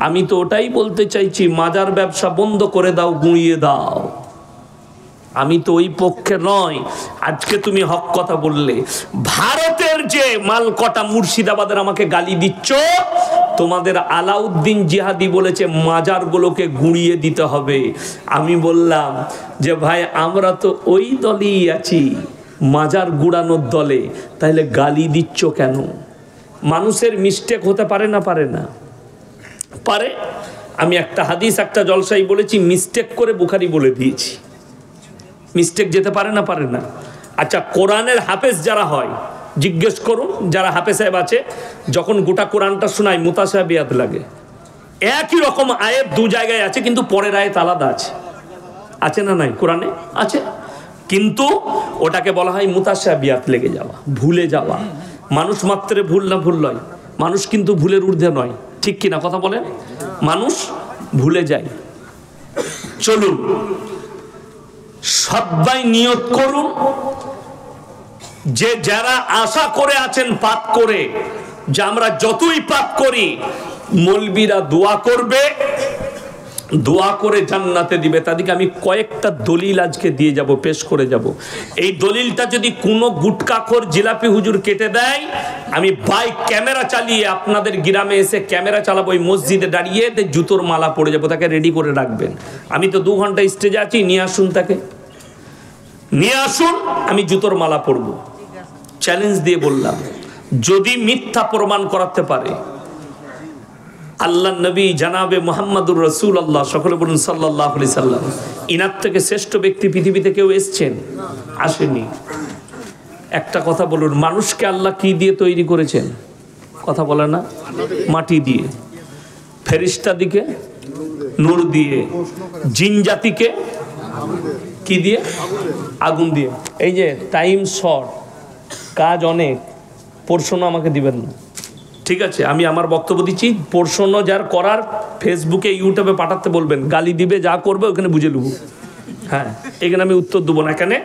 আমি তো ওটাই বলতে চাইছি, মাজার ব্যবসা বন্ধ করে দাও, গুঁড়িয়ে দাও। আমি তো ওই পক্ষে নয়। আজকে তুমি হক কথা বললে। ভারতের যে মাল কটা মুর্শিদাবাদের আমাকে গালি দিচ্ছ, তোমাদের আলাউদ্দিন জিহাদি বলেছে মাজারগুলোকে গুঁড়িয়ে দিতে হবে। আমি বললাম যে ভাই আমরা তো ওই দলই আছি, মাজার গুড়ানোর দলে, তাহলে গালি দিচ্ছ কেন? মানুষের মিস্টেক হতে পারে না? পারে না? পারে। আমি একটা হাদিস, একটা জলসাই বলেছি, মিস্টেক করে বুখারি বলে দিয়েছি। মিস্টেক যেতে পারে না? পারে না। আচ্ছা, কোরআনের হাফেজ যারা হয় জিজ্ঞেস করুন, যারা হাফেজ সাহেব আছে, যখন গোটা কোরআনটা শোনায় মুতাশাবিহাত লাগে। একই রকম আয়াত দু জায়গায় আছে, কিন্তু পরের আয়াত আলাদা আছে। আছে না নাই? কোরআনে আছে, কিন্তু ওটাকে বলা হয় মুতাশাবিহাত, লেগে যাওয়া, ভুলে যাওয়া। মানুষ মাত্রে ভুল না ভুল নয়, মানুষ কিন্তু ভুলের ঊর্ধ্বে নয়। ঠিক কিনা কথা বলেন? মানুষ ভুলে যায়। চলুন, সবাই নিয়ত করুন যে যারা আশা করে আছেন পাপ করে, যে আমরা যতই পাপ করি মৌলবীরা দোয়া করবে, দোয়া করে জান্নাতে দিবে। তাদেরকে আমি কয়েকটা দলিল আজকে দিয়ে যাব, পেশ করে যাব। এই দলিলটা যদি কোনো গুটকাখোর জিলাপি হুজুর কেটে দেয়, আমি বাইক ক্যামেরা চালিয়ে আপনাদের গ্রামে এসে ক্যামেরা চালাবো, ওই মসজিদে দাঁড়িয়ে জুতোর মালা পড়ে যাবো। তাকে রেডি করে রাখবেন। আমি তো 2 ঘন্টা স্টেজে আছি, নিয়ে আসুন, তাকে নিয়ে আসুন, আমি জুতোর মালা পরব। চ্যালেঞ্জ দিয়ে বললাম, যদি মিথ্যা প্রমাণ করাতে পারে। আল্লাহ নবী জানাবে মুহাম্মাদুর রাসূলুল্লাহ, সকলে বলুন সাল্লাল্লাহু আলাইহি সাল্লাম, ইনার থেকে শ্রেষ্ঠ ব্যক্তি পৃথিবীতে কেউ এসেছেন? আসেনি। একটা কথা বলুন, মানুষকে আল্লাহ কি দিয়ে তৈরি করেছেন? কথা বলে না? মাটি দিয়ে। ফেরেশতা দিকে নূর দিয়ে। জিন জাতিকে কি দিয়ে? আগুন দিয়ে। এই যে টাইম শর্ট, কাজ অনেক, প্রশ্ন আমাকে দিবেন না, ঠিক আছে? আমি আমার বক্তব্য দিচ্ছি, প্রশ্ন যার করার ফেসবুকে ইউটিউবে পাঠাতে বলবেন, গালি দিবে, যা করবে ওখানে বুঝে নেব। হ্যাঁ, এখানে আমি উত্তর দেবো না, এখানে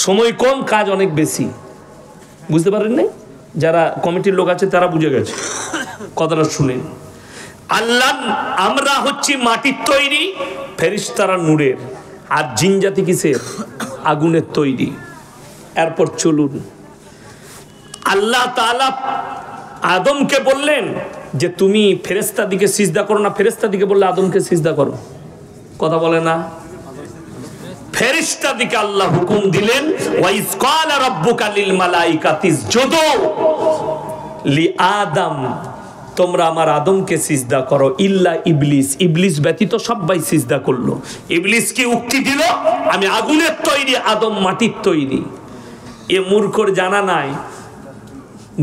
সময় কম, কাজ অনেক বেশি। বুঝতে পারেন না? যারা কমিটির লোক আছে তারা বুঝে গেছে কথাটা শুনে। আল্লাহ, আমরা হচ্ছি মাটির তৈরি, ফেরেশতারা নূরের, আর জিন জাতি কিসের? আগুনের তৈরি। এরপর চলুন, আল্লাহ তাআলা আদমকে বললেন যে তুমি ফেরেশতা দিকে সিজদা করো না, ফেরেশতা দিকে বললে আদমকে সিজদা করো। কথা বলে না? ফেরেশতা দিকে আল্লাহ হুকুম দিলেন, ওয়াইজ ক্বালা রাব্বুকা লিল মালাইকাতি ইসজুদু লি আদম, তোমরা আমার আদমকে সিজদা করো, ইল্লা ইবলিস, ইবলিস ব্যতীত সবাই সিজদা করলো। ইবলিস কি উক্তি দিল? আমি আগুনের তৈরি, আদম মাটির তৈরি। এ মূর্খর জানা নাই।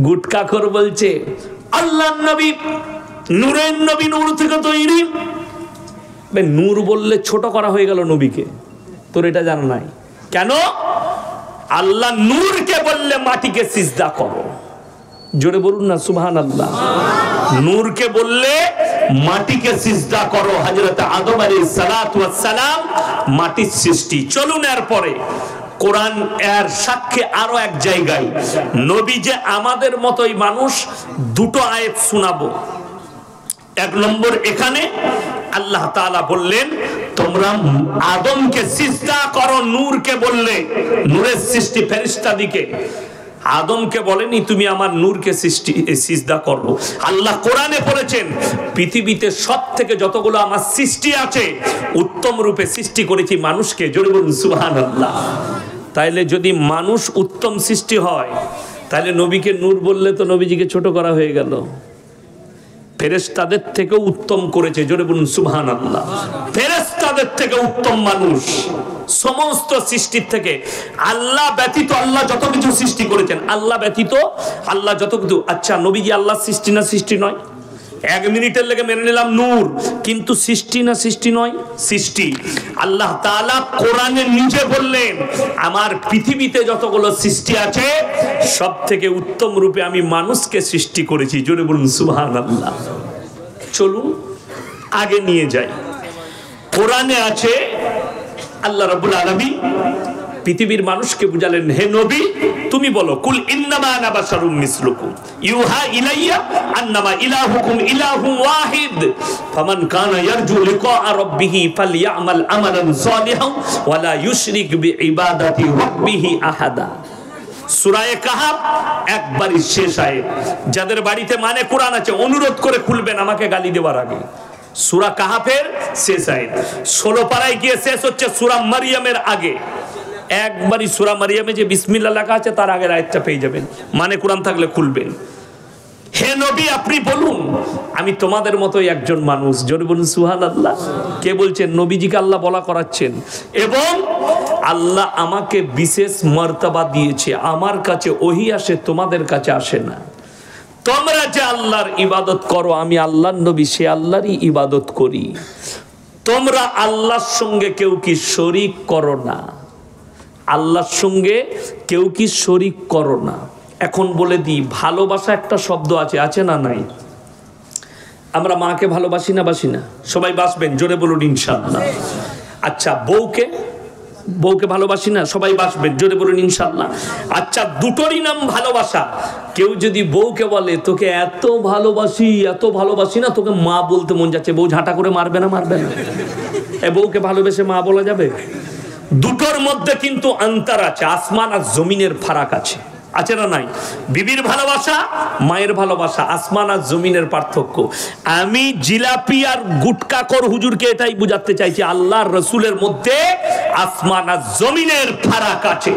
গুটকাখোর বলছে আল্লাহর নবী নূরের নবী, নূর থেকে তৈরি। নূর বললে ছোট করা হয়ে গেল নবীকে, তোর এটা জানা নাই কেন? আল্লাহ নূরকে বললে মাটিকে সিজদা করো। জোরে বলুন না সুবহানাল্লাহ। নূরকে বললে মাটিকে সিজদা করো। হযরত আদম আলাইহিস সালাতু ওয়াস সালাম মাটির সৃষ্টি। চলুন এরপরে কোরআন এর সাক্ষ্যে আরো এক জায়গায় নবী যে আমাদের মতোই মানুষ, দুটো আয়াত শোনাবো। এক নম্বর, এখানে আল্লাহ তাআলা বললেন তোমরা আদমকে সিজদা করো, নূরকে বললে, নূরের সৃষ্টি ফেরেশতা দিকে। আদমকে বলেনি তুমি আমার নূরকে সিজদা করো। আল্লাহ কোরআনে বলেছেন পৃথিবীতে সব থেকে যতগুলো আমার সৃষ্টি আছে উত্তম রূপে সৃষ্টি করেছি মানুষকে। জোরে বলুন সুবহানাল্লাহ। তাইলে যদি মানুষ উত্তম সৃষ্টি হয়, তাহলে নবীকে নূর বললে তো নবীজিকে ছোট করা হয়ে গেল। ফেরেশতাদের থেকেও উত্তম করেছে। জোরে বলুন সুবহানাল্লাহ। ফেরেশতাদের থেকে উত্তম মানুষ সমস্ত সৃষ্টির থেকে। আল্লাহ ব্যতীত আল্লাহ যত কিছু সৃষ্টি করেছেন, আল্লাহ ব্যতীত আল্লাহ যত কিছু। আচ্ছা, নবীজি আল্লাহ সৃষ্টি না সৃষ্টি নয়? এক মিনিটের লেগে মেনে নিলাম নূর, কিন্তু সৃষ্টি না সৃষ্টি নয়? সৃষ্টি। আল্লাহ তাআলা কোরআনে নিজে বললেন আমার পৃথিবীতে যতগুলো সৃষ্টি আছে সব থেকে উত্তম রূপে আমি মানুষকে সৃষ্টি করেছি। জোরে বলুন সুবহানাল্লাহ। চলুন আগে নিয়ে যাই। কোরআনে আছে আল্লাহ রাব্বুল আলামিন পৃথিবীর মানুষকে বুঝালেন, হে নবী তুমি বলো, কুল ইন্নামা আনা বাশারুম মিসলুকুম ইউহা ইলাইয়া আন্নামা ইলাহুকুম ইলাহুম ওয়াহিদ ফামান কানা ইয়ারজু লিকা রাব্বিহি ফালইয়ামাল আমালান সালিহান ওয়া লা ইউশরিক বিইবাদাতি রাব্বিহি আহাদা। সূরা কাহাফ একবারই শেষ আয়াত। যাদের বাড়িতে মানে কোরআন আছে অনুরোধ করে খুলবেন আমাকে গালি দেওয়ার আগে। সূরা কাহাফের শেষ আয়াত 16 পারায় গিয়ে শেষ হচ্ছে সূরা মারইয়ামের আগে। একবারই সূরা মারইয়ামে যে বিসমিল্লাহ লেখা আছে তার আগের আয়াতটা পেয়ে যাবেন, মানে কোরআন থাকলে খুলবেন। হে নবী আপনি বলুন আমি তোমাদের মতোই একজন মানুষ। জোরে বলুন সুবহানাল্লাহ। কে বলছেন? নবীজিকে আল্লাহ বলা করাচ্ছেন। এবং আল্লাহ আমাকে বিশেষ মর্তবা দিয়েছে, আমার কাছে ওহী আসে, তোমাদের কাছে আসে না। তোমরা যে আল্লাহর ইবাদত করো, আমি আল্লাহর নবী সে আল্লাহরই ইবাদত করি। তোমরা আল্লাহর সঙ্গে কেউ কি শরীক করো না, আল্লাহর সঙ্গে কেউ কি শরীক করো না। এখন বলে দিই, ভালোবাসা একটা শব্দ আছে, আছে না নাই? আমরা মাকে ভালোবাসি না, বাসি না? সবাই বাসবেন, জোরে বলুন ইনশাআল্লাহ। আচ্ছা, বউকে ভালোবাসি না? সবাই বাসবেন, জোরে বলুন ইনশাআল্লাহ। আচ্ছা, দুটোরই নাম ভালোবাসা। কেউ যদি বউকে বলে তোকে এত ভালোবাসি না, তোকে মা বলতে মন যাচ্ছে, বউ ঝাঁটা করে মারবে না? মারবে না। বউকে ভালোবেসে মা বলা যাবে? দুটোর মধ্যে কিন্তু অন্তর আছে, আসমান আর জমিনের ফারাক আছে, আছে না নাই? বিবির ভালোবাসা, মায়ের ভালোবাসা, আসমান আর জমিনের পার্থক্য। আমি জিলাপি আর গুটকাখোর হুজুরকে এটাই বুঝাতে চাইছি, আল্লাহর রাসূলের মধ্যে আসমান আর জমিনের ফারাক আছে।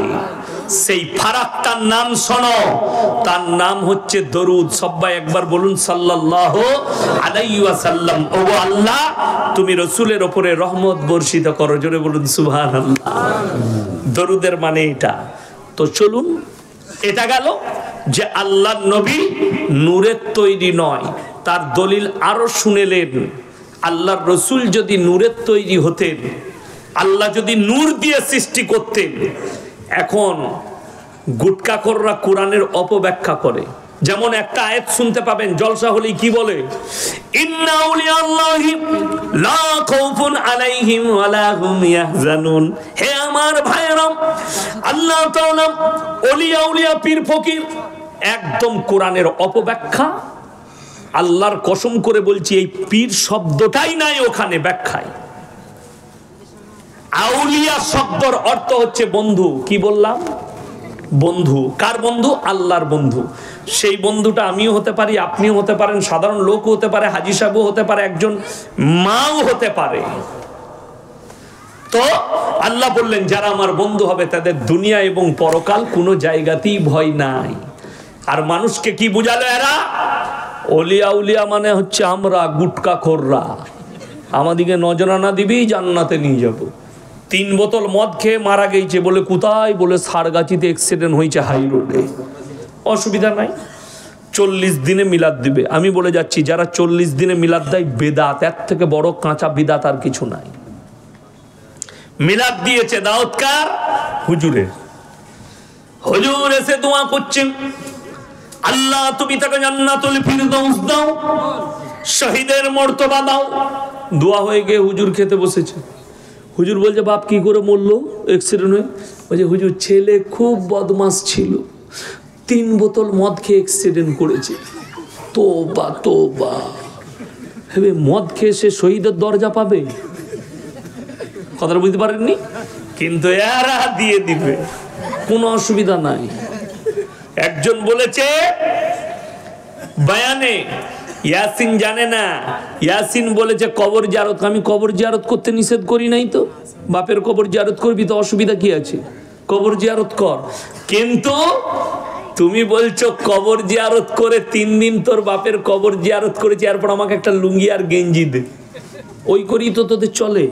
সেই ফারাকটার নাম শোনো, তার নাম হচ্ছে দরুদ। সবাই একবার বলুন সাল্লাল্লাহু আলাইহি ওয়াসাল্লাম। ও আল্লাহ তুমি রাসূলের উপরে রহমত বর্ষিত করো। জোরে বলুন সুবহানাল্লাহ। দরুদের মানে এটা। তো চলুন, এটা গেল যে আল্লাহর নবী নূরের তৈরি নয়, তার দলিল আরো শুনেলেন। আল্লাহর রাসূল যদি নূরের তৈরি হতেন, আল্লাহ যদি নূর দিয়ে সৃষ্টি করতেন। এখন গুটকাখোররা কোরআনের অপব্যাখ্যা করে, যেমন একটা আয়াত শুনতে পাবেন জলসা হলেই কি বলে, ইন্না আউলিয়াল্লাহি লা খাউফুন আলাইহিম ওয়ালা হুম ইয়াহজানুন। হে আমার ভাইরা, আল্লাহ তাআলা ওলিয়া উলিয়া পীর ফকির একদম কোরআনের অপব্যাখ্যা। আল্লাহর কসম করে বলছি এই পীর শব্দটাই নাই ওখানে ব্যাখ্যায়। আউলিয়া শব্দের অর্থ হচ্ছে বন্ধু। কি বললাম? বন্ধু। কার বন্ধু? আল্লাহর বন্ধু। সেই বন্ধুটা আমিও হতে পারি, আপনিও হতে পারেন, সাধারণ লোকও হতে পারে, হাজী সাহেবও হতে পারে, একজন মাও হতে পারে। তো আল্লাহ বললেন যারা আমার বন্ধু হবে তাদের দুনিয়া এবং পরকাল কোনো জায়গাতেই ভয় নাই। আর মানুষকে কি বুঝালো এরা? ওলিয়া উলিয়া মানে হচ্ছে আমরা গুটকা খোররা, আমাদিকে নজরানা দিবি জান্নাতে নিয়ে যাব। 3 বোতল মদ খেয়ে মারা গেছে বলে কোথায়? বলে সারগাছিতে অ্যাক্সিডেন্ট হয়েছে হাই রোডে। অসুবিধা নাই, 40 দিনে মিলাদ দিবে। আমি বলে যাচ্ছি যারা 40 দিনে মিলাদ দেয় বেদাত, এর থেকে বড় কাঁচা বিদাত আর কিছু নাই। মিলাদ দিয়েছে দাউদকার হুজুরের, হুজুর এসে দোয়া করছেন, আল্লাহ তুমি তাকে জান্নাতুল ফিরদাউস দাও, শহীদের মর্তবা দাও। দোয়া হয়ে গিয়ে হুজুর খেতে বসেছে। হুজুর বলছে বাপ কি করে মরলো? অ্যাক্সিডেন্ট হয়ে। বলছে হুজুর ছেলে খুব বদমাস ছিল, 3 বোতল মদ খেয়ে অ্যাক্সিডেন্ট করেছে। তোবা তোবা, ভেবে মদ খেয়ে সে শহীদের দরজা পাবে? কথাটা বুঝতে পারেননি? কিন্তু এরা দিয়ে দিবে, কোনো অসুবিধা নাই। একজন বলেছে বয়ানে, ইয়াসিন জানে না, ইয়াসিন বলেছে কবর জিয়ারত। আমি কবর জিয়ারত করতে নিষেধ করি নাই তো। বাপের কবর জিয়ারত করবি তো অসুবিধা কি আছে? কবর জিয়ারত কর। কিন্তু তুমি বলছো কবর জিয়ারত করে 3 দিন তোর বাপের কবর জিয়ারত করেছি, এরপর আমাকে একটা লুঙ্গি আর গেঞ্জি দে। ওই করি তো তোদের চলে।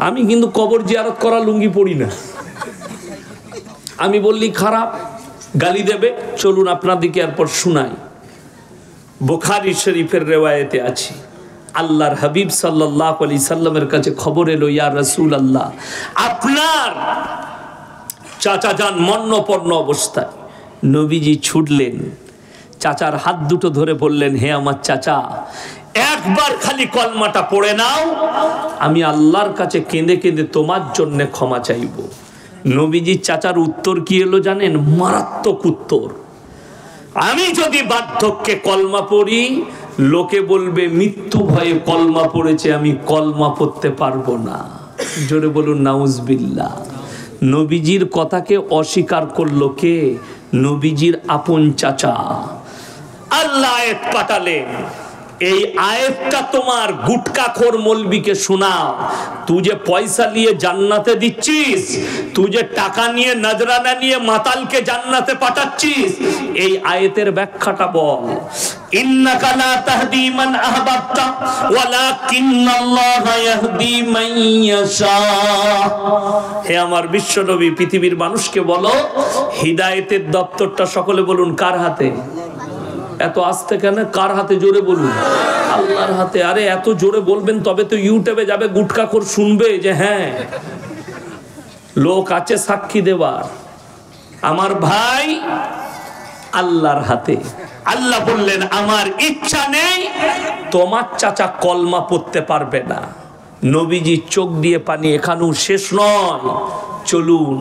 আমি কিন্তু কবর জিয়ারত করা লুঙ্গি পড়ি না। আমি বললি খারাপ, গালি দেবে। চলুন আপনাদেরকে এরপর শুনাই। বুখারী শরীফের রেওয়ায়েতে আছে, আল্লাহর হাবিব সাল্লাল্লাহু আলাইহি সাল্লামের কাছে খবর এলো, ইয়া রাসূলুল্লাহ আপনার চাচা যান মরণাপন্ন অবস্থায়। নবীজি ছুটলেন, চাচার হাত দুটো ধরে বললেন, হে আমার চাচা একবার খালি কলমাটা পড়ে নাও, আমি আল্লাহর কাছে কেঁদে কেঁদে তোমার জন্য ক্ষমা চাইব। নবীজির চাচার উত্তর কি এলো জানেন? মারাত্মক উত্তর। আমি যদি বার্ধক্যে কলমা পড়ি লোকে বলবে মৃত্যু ভয়ে কলমা পড়েছে, আমি কলমা পড়তে পারবো না। জোরে বলুন নাউজুবিল্লাহ। নবীজির কথাকে অস্বীকার করলো কে? নবীজির আপন চাচা। আল্লাহ আয়াত পাঠালেন, এই আয়াতটা তোমার গুটকাখোর মৌলবীকে শোনাও। তুই যে পয়সা নিয়ে জান্নাতে দিচ্ছিস, তুই যে টাকা নিয়ে নজরানা নিয়ে মাতালকে জান্নাতে পাঠাচ্ছিস, এই আয়াতের ব্যাখ্যাটা বল। ইন্নাকা লা তাহদি মান আহবাবতা ওয়ালাকিন্নাল্লাহা ইয়াহদি মান ইয়াশা। হে আমার বিশ্বনবী, পৃথিবীর মানুষকে বলো হিদায়াতের দপ্তরটা সকলে বলুন কার হাতে? এত আস্তে কেন? কার হাতে? জোরে বলুন। আল্লাহর হাতে। আরে এত জোরে বলবেন তবে তো ইউটিউবে যাবে, গুটকাখোর শুনবে যে হ্যাঁ লোক আছে সাক্ষী দেওয়ার। আমার ভাই আল্লাহর হাতে। আল্লাহ বললেন আমার ইচ্ছা নেই তোমার চাচা কলমা পড়তে পারবে না। নবীজি চোখ দিয়ে পানি। এখানেও শেষ নয়, চলুন।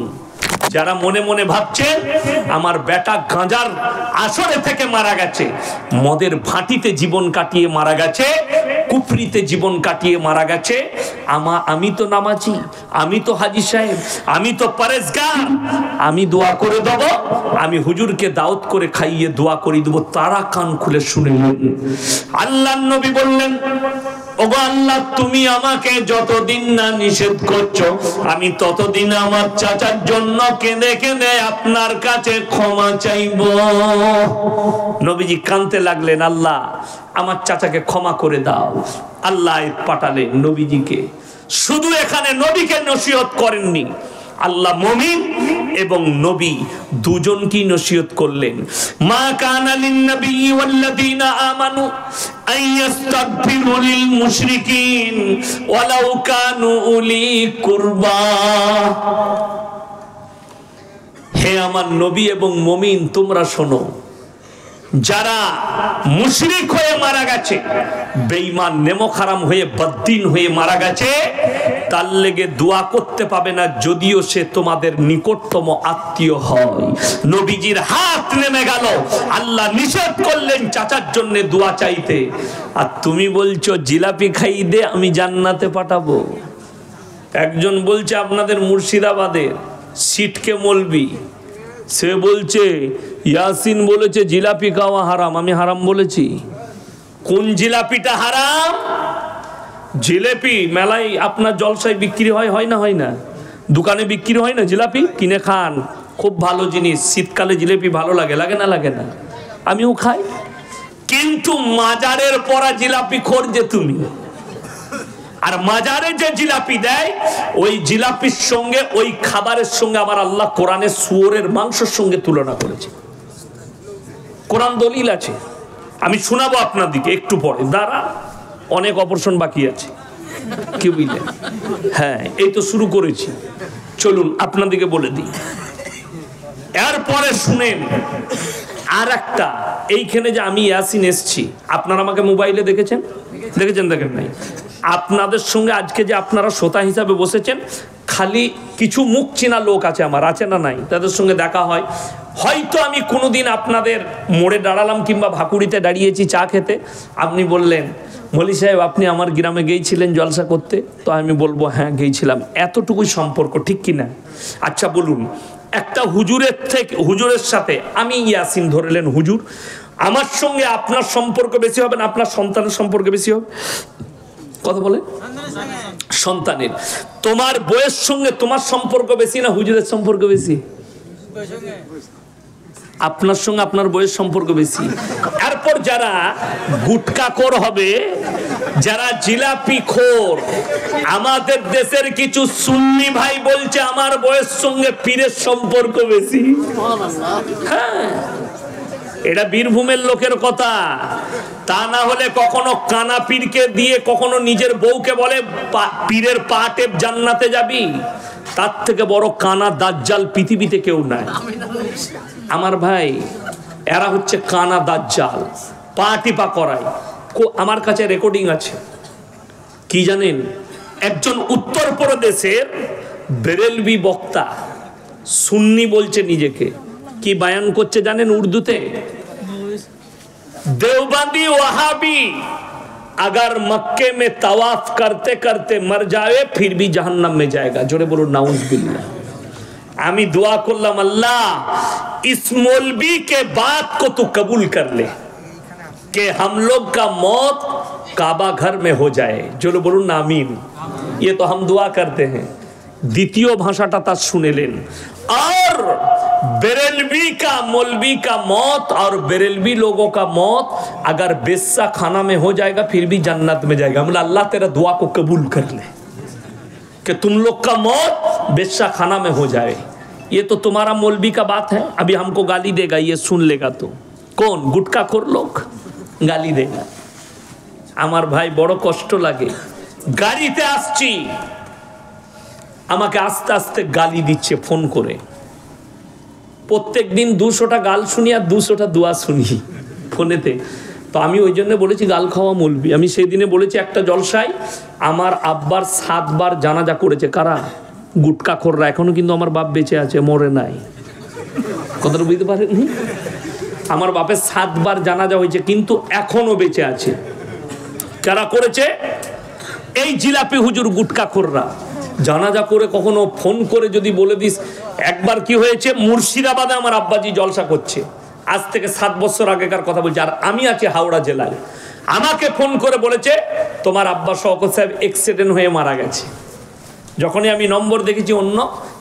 যারা মনে মনে ভাবছেন আমার বেটা গাঁজার আসরে থেকে মারা গেছে, মদের ভাটিতে জীবন কাটিয়ে মারা গেছে, কুফরিতে জীবন কাটিয়ে মারা গেছে, আমি তো নামাজি, আমি তো হাজী সাহেব, আমি তো পরেজগার, আমি দোয়া করে দেব, আমি হুজুরকে দাওয়াত করে খাইয়ে দোয়া করে দেব, তারা কান খুলে শুনে নেন। আল্লাহর নবী বললেন, ওগো আল্লাহ তুমি আমাকে যতদিন না নিষেধ করছো আমি ততদিন আমার চাচার জন্য কেঁদে কেঁদে আপনার কাছে ক্ষমা চাইব। নবীজি কাঁদতে লাগলেন, আল্লাহ আমার চাচাকে ক্ষমা করে দাও। আল্লাহ পাঠালেন নবীজিকে। শুধু এখানে নবীকে নসিহত করেননি, আল্লাহ মুমিন এবং নবী দুজনকেই নসিহত করলেন। মা কানা লিন নবী ওয়াল্লাযীনা আমানু আইয়াস্তাগফিরু লিল মুশরিকিন ওয়ালাউ কানু উলি কুরবা। হে আমার নবী এবং মুমিন তোমরা শোনো, যারা মুশরিক হয়ে মারা গেছে, বেঈমান নেমক হারাম হয়ে বদ্দিন হয়ে মারা গেছে, তার লেগে দোয়া করতে পাবে না যদিও সে তোমাদের নিকটতম আত্মীয় হয়। নবীজির হাত নেমে গেল, আল্লাহ নিষেধ করলেন চাচার জন্য দোয়া চাইতে, আর তুমি বলছো জিলাপি খাইয়ে দে আমি জান্নাতে পাঠাবো। একজন বলছে আপনাদের মুর্শিদাবাদের সিটকে মলবি, সে বলছে ইয়াসিন বলেছে জিলাপি খাওয়া হারাম, আমি হারাম বলেছি? কোন জিলাপিটা হারাম? জিলাপি মেলায় আপনার জলসায় বিক্রি হয় না হয় না? দোকানে বিক্রি হয় না জিলাপি? কিনে খান, খুব ভালো জিনিস, শীতকালে জিলাপি ভালো লাগে, লাগে না লাগে না? আমিও খাই। কিন্তু মাজারের পরা জিলাপি খোর যে তুমি, আর মাজারে যে জিলাপি দেয় ওই জিলাপির সঙ্গে ওই খাবারের সঙ্গে আমার আল্লাহ কোরআনে শুয়োরের মাংসের সঙ্গে তুলনা করেছে। কোরআন দলিল আছে, আমি শোনাবো আপনাদিকে একটু পরে, দাঁড়া অনেক অপারেশন বাকি আছে, কি বুঝলেন? হ্যাঁ এই তো শুরু করেছি, চলুন আপনাদিকে বলে দিই। এরপরে শুনেন আর একটা, এইখানে যে আমি ইয়াসিন এসছি, আপনারা আমাকে মোবাইলে দেখেছেন? দেখেছেন? দেখেন নাই? আপনাদের সঙ্গে আজকে যে আপনারা শ্রোতা হিসাবে বসেছেন, খালি কিছু মুখ চেনা লোক আছে আমার, আছে না নাই? তাদের সঙ্গে দেখা হয়। হয়তো আমি কোনোদিন আপনাদের মোড়ে দাঁড়ালাম কিংবা ভাকুড়িতে দাঁড়িয়েছি চা খেতে, আপনি বললেন মলি সাহেব আপনি আমার গ্রামে গিয়েছিলেন জলসা করতে, তো আমি বলবো হ্যাঁ গিয়েছিলাম, এতটুকুই সম্পর্ক, ঠিক কি না? আচ্ছা বলুন, একটা হুজুরের সাথে আমি ইয়াসিন ধরলেন হুজুর, আমার সঙ্গে আপনার সম্পর্ক বেশি হবে না আপনার সন্তানের সম্পর্ক বেশি হবে? কথা বলে সন্তানের। তোমার বউয়ের সঙ্গে তোমার সম্পর্ক বেশি না হুজুরের সম্পর্ক বেশি? আপনার সঙ্গে আপনার বউয়ের সম্পর্ক বেশি। এরপর যারা গুটকাখোর হবে, যারা জিলাপি খোর, আমাদের দেশের কিছু সুন্নি ভাই বলছে আমার বউয়ের সঙ্গে পীরের সম্পর্ক বেশি। হ্যাঁ এটা বীরভূমের লোকের কথা, তা না হলে কখনো কানা পীরকে দিয়ে কখনো নিজের বউকে বলে পীরের পা টেপ জান্নাতে যাবি। তার থেকে বড় কানা দাজ্জাল পৃথিবীতে কেউ নাই আমার ভাই। এরা হচ্ছে কানা দাজ্জাল, পা টিপা করায়। আমার কাছে রেকর্ডিং আছে, কি জানেন? একজন উত্তরপ্রদেশের বেরেলভি বক্তা, সুন্নি বলছে নিজেকে, কি বয়ান করছে জানেন উর্দুতে? देवबंदी वहाबी अगर मक्के में तवाफ करते करते मर जाए फिर भी जहन्नम में जाएगा। जोरे बोलो नाउज बिल्लाह। आमी दुआ करलाम अल्लाह इस मौलवी के बात को तू कबूल कर ले कि हम लोग का मौत काबा घर में हो जाए। जोरे बोलो आमीन। ये तो हम दुआ करते हैं। द्वितीय भाषाटा तार सुने लेन। और बेरेलवी का मौलवी का मौत और बेरेलवी लोगों का मौत अगर बेस्सा खाना में हो जाएगा फिर भी जन्नत में जाएगा। मतलब अल्लाह तेरा दुआ को कबूल कर ले कि तुम लोग का मौत बेस्सा खाना में हो जाए। ये तो तुम्हारा मौलवी का बात है, अभी हमको गाली देगा, ये सुन लेगा तो कौन? गुटखाखोर लोग गाली देगा। আমার ভাই বড় কষ্ট লাগে, গাড়িতে আসছি আমাকে আস্তে আস্তে গালি দিচ্ছে ফোন করে। প্রত্যেক দিন 200টা গাল শুনি আর 200টা দোয়া শুনি ফোনেতে। তো আমি ওই জন্য বলেছি গাল খাওয়া মৌলবি। আমি সেই দিনে বলেছি একটা জলসায় আমার আব্বার 7 বার জানাজা করেছে। কারা? গুটখাখোররা। এখনো কিন্তু আমার বাপ বেঁচে আছে, মরে নাই। কথাটা বুঝতে পারেননি? আমার বাপের 7 বার জানাজা হয়েছে কিন্তু এখনো বেঁচে আছে। কারা করেছে? এই জিলাপি হুজুর গুটখাখোররা। জানাজা করে কখনো ফোন করে যদি বলে দিস। একবার কি হয়েছে, মুর্শিদাবাদে আমার আব্বাজি জলসা করছে, আজ থেকে 7 বছর আগেকার কথা বলছি, আর আমি আছি হাওড়া জেলায়। আমাকে ফোন করে বলেছে তোমার আব্বা শওকত সাহেব অ্যাক্সিডেন্ট হয়ে মারা গেছে। যখনই আমি নম্বর দেখেছি অন্য,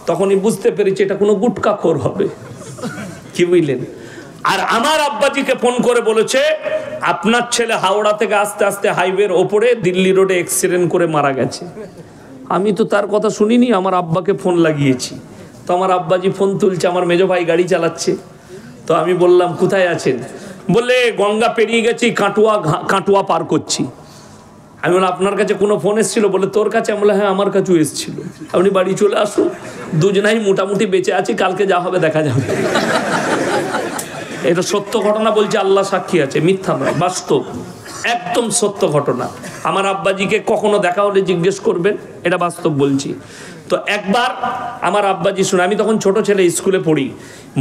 তখনই বুঝতে পেরেছি এটা কোনো গুটখাখোর হবে, কি বুঝলেন? আর আমার আব্বাজিকে ফোন করে বলেছে আপনার ছেলে হাওড়া থেকে আস্তে আস্তে হাইওয়ের ওপরে দিল্লি রোডে অ্যাক্সিডেন্ট করে মারা গেছে। আমি তো তার কথা শুনিনি, আমার আব্বাকে ফোন লাগিয়েছি। তো আমার আব্বাজি ফোন তুলছে, আমার মেজো ভাই গাড়ি চালাচ্ছে। তো আমি বললাম কোথায় আছেন? বললে গঙ্গা পেরিয়ে গেছি, কাটুয়া পার করছি। আমি বললাম আপনার কাছে কোনো ফোন এসেছিল? বলে তোর কাছে? আমি বললাম হ্যাঁ আমার কাছেও এসেছিল। আপনি বাড়ি চলে আসুন, দুজনাই মোটামুটি বেঁচে আছি, কালকে যা হবে দেখা যাবে। এটা সত্য ঘটনা বলছে, আল্লাহ সাক্ষী আছে, মিথ্যা নয়, বাস্তব, একদম সত্য ঘটনা। আমার আব্বাজিকে কখনো দেখা হলে জিজ্ঞেস করবেন, এটা বাস্তব বলছি। তো একবার আমার আব্বাজি শুনে, আমি তখন ছোট ছেলে, স্কুলে পড়ি,